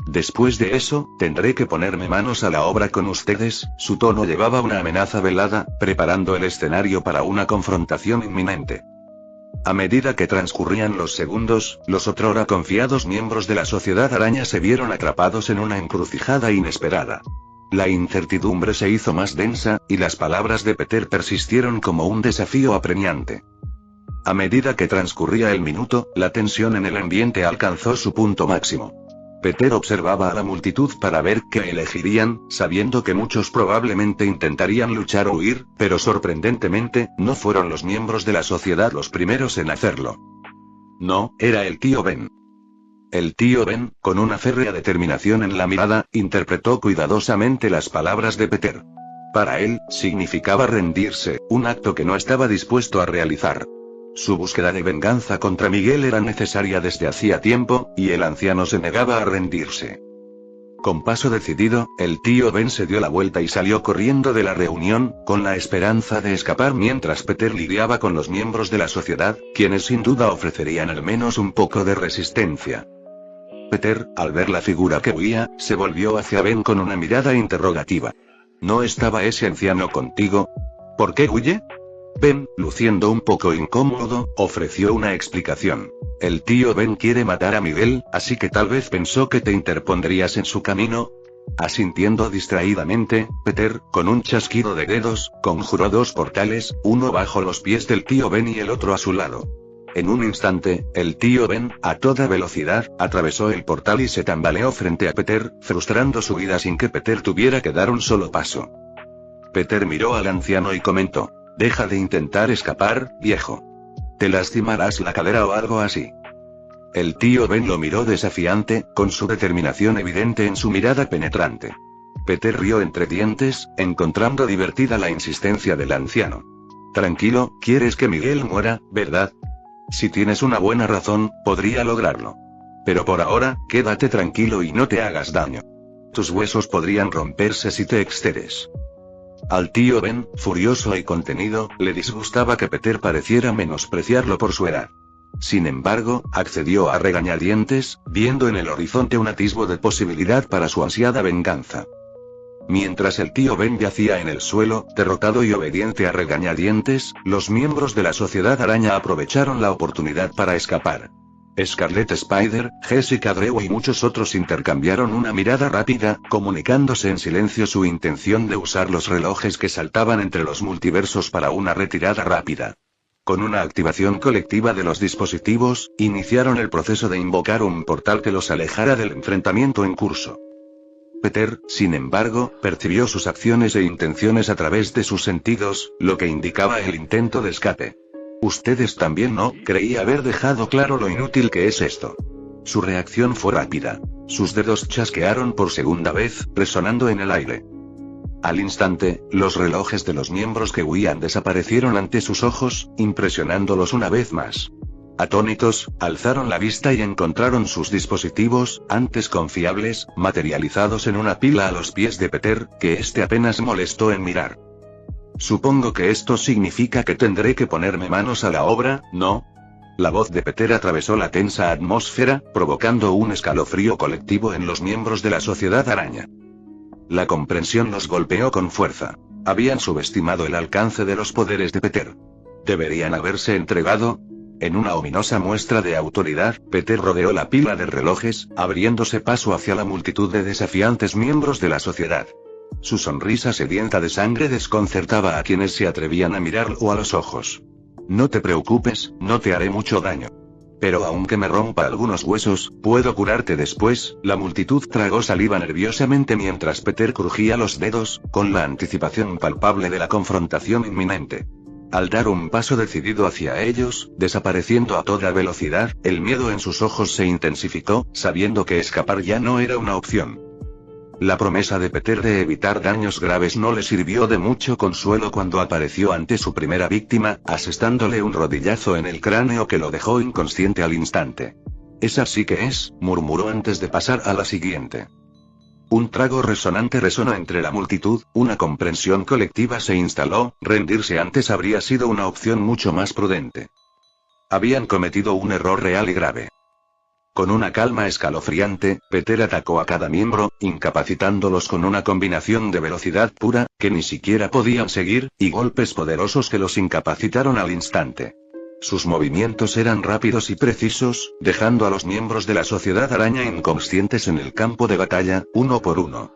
Después de eso, tendré que ponerme manos a la obra con ustedes. Su tono llevaba una amenaza velada, preparando el escenario para una confrontación inminente. A medida que transcurrían los segundos, los otrora confiados miembros de la Sociedad Araña se vieron atrapados en una encrucijada inesperada. La incertidumbre se hizo más densa, y las palabras de Peter persistieron como un desafío apremiante. A medida que transcurría el minuto, la tensión en el ambiente alcanzó su punto máximo. Peter observaba a la multitud para ver qué elegirían, sabiendo que muchos probablemente intentarían luchar o huir, pero sorprendentemente, no fueron los miembros de la sociedad los primeros en hacerlo. No, era el tío Ben. El tío Ben, con una férrea determinación en la mirada, interpretó cuidadosamente las palabras de Peter. Para él, significaba rendirse, un acto que no estaba dispuesto a realizar. Su búsqueda de venganza contra Miguel era necesaria desde hacía tiempo, y el anciano se negaba a rendirse. Con paso decidido, el tío Ben se dio la vuelta y salió corriendo de la reunión, con la esperanza de escapar mientras Peter lidiaba con los miembros de la sociedad, quienes sin duda ofrecerían al menos un poco de resistencia. Peter, al ver la figura que huía, se volvió hacia Ben con una mirada interrogativa. ¿No estaba ese anciano contigo? ¿Por qué huye? Ben, luciendo un poco incómodo, ofreció una explicación. El tío Ben quiere matar a Miguel, así que tal vez pensó que te interpondrías en su camino. Asintiendo distraídamente, Peter, con un chasquido de dedos, conjuró dos portales, uno bajo los pies del tío Ben y el otro a su lado. En un instante, el tío Ben, a toda velocidad, atravesó el portal y se tambaleó frente a Peter, frustrando su huida sin que Peter tuviera que dar un solo paso. Peter miró al anciano y comentó: «Deja de intentar escapar, viejo. Te lastimarás la cadera o algo así». El tío Ben lo miró desafiante, con su determinación evidente en su mirada penetrante. Peter rió entre dientes, encontrando divertida la insistencia del anciano. «Tranquilo, quieres que Miguel muera, ¿verdad? Si tienes una buena razón, podría lograrlo. Pero por ahora, quédate tranquilo y no te hagas daño. Tus huesos podrían romperse si te excedes». Al tío Ben, furioso y contenido, le disgustaba que Peter pareciera menospreciarlo por su edad. Sin embargo, accedió a regañadientes, viendo en el horizonte un atisbo de posibilidad para su ansiada venganza. Mientras el tío Ben yacía en el suelo, derrotado y obediente a regañadientes, los miembros de la Sociedad Araña aprovecharon la oportunidad para escapar. Scarlet Spider, Jessica Drew y muchos otros intercambiaron una mirada rápida, comunicándose en silencio su intención de usar los relojes que saltaban entre los multiversos para una retirada rápida. Con una activación colectiva de los dispositivos, iniciaron el proceso de invocar un portal que los alejara del enfrentamiento en curso. Peter, sin embargo, percibió sus acciones e intenciones a través de sus sentidos, lo que indicaba el intento de escape. «Ustedes también no», creía haber dejado claro lo inútil que es esto. Su reacción fue rápida. Sus dedos chasquearon por segunda vez, resonando en el aire. Al instante, los relojes de los miembros que huían desaparecieron ante sus ojos, impresionándolos una vez más. Atónitos, alzaron la vista y encontraron sus dispositivos, antes confiables, materializados en una pila a los pies de Peter, que éste apenas molestó en mirar. «Supongo que esto significa que tendré que ponerme manos a la obra, ¿no?». La voz de Peter atravesó la tensa atmósfera, provocando un escalofrío colectivo en los miembros de la Sociedad Araña. La comprensión los golpeó con fuerza. Habían subestimado el alcance de los poderes de Peter. ¿Deberían haberse entregado? En una ominosa muestra de autoridad, Peter rodeó la pila de relojes, abriéndose paso hacia la multitud de desafiantes miembros de la sociedad. Su sonrisa sedienta de sangre desconcertaba a quienes se atrevían a mirarlo a los ojos. «No te preocupes, no te haré mucho daño. Pero aunque me rompa algunos huesos, puedo curarte después». La multitud tragó saliva nerviosamente mientras Peter crujía los dedos, con la anticipación palpable de la confrontación inminente. Al dar un paso decidido hacia ellos, desapareciendo a toda velocidad, el miedo en sus ojos se intensificó, sabiendo que escapar ya no era una opción. La promesa de Peter de evitar daños graves no le sirvió de mucho consuelo cuando apareció ante su primera víctima, asestándole un rodillazo en el cráneo que lo dejó inconsciente al instante. «Esa sí que es», murmuró antes de pasar a la siguiente. Un trago resonante resonó entre la multitud, una comprensión colectiva se instaló, rendirse antes habría sido una opción mucho más prudente. Habían cometido un error real y grave. Con una calma escalofriante, Peter atacó a cada miembro, incapacitándolos con una combinación de velocidad pura, que ni siquiera podían seguir, y golpes poderosos que los incapacitaron al instante. Sus movimientos eran rápidos y precisos, dejando a los miembros de la Sociedad Araña inconscientes en el campo de batalla, uno por uno.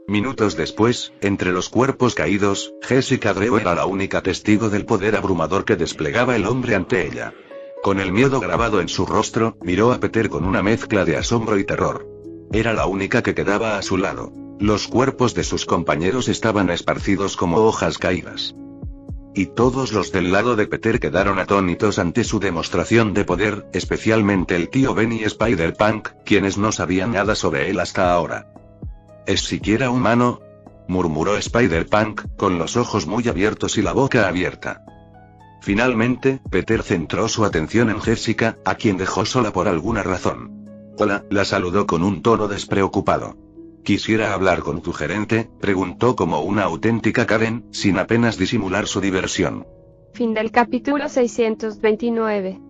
Minutos después, entre los cuerpos caídos, Jessica Drew era la única testigo del poder abrumador que desplegaba el hombre ante ella. Con el miedo grabado en su rostro, miró a Peter con una mezcla de asombro y terror. Era la única que quedaba a su lado. Los cuerpos de sus compañeros estaban esparcidos como hojas caídas. Y todos los del lado de Peter quedaron atónitos ante su demostración de poder, especialmente el tío Ben y Spider-Punk, quienes no sabían nada sobre él hasta ahora. ¿Es siquiera humano?, murmuró Spider-Punk, con los ojos muy abiertos y la boca abierta. Finalmente, Peter centró su atención en Jessica, a quien dejó sola por alguna razón. «Hola», la saludó con un tono despreocupado. «¿Quisiera hablar con tu gerente?», preguntó como una auténtica Karen, sin apenas disimular su diversión. Fin del capítulo 629.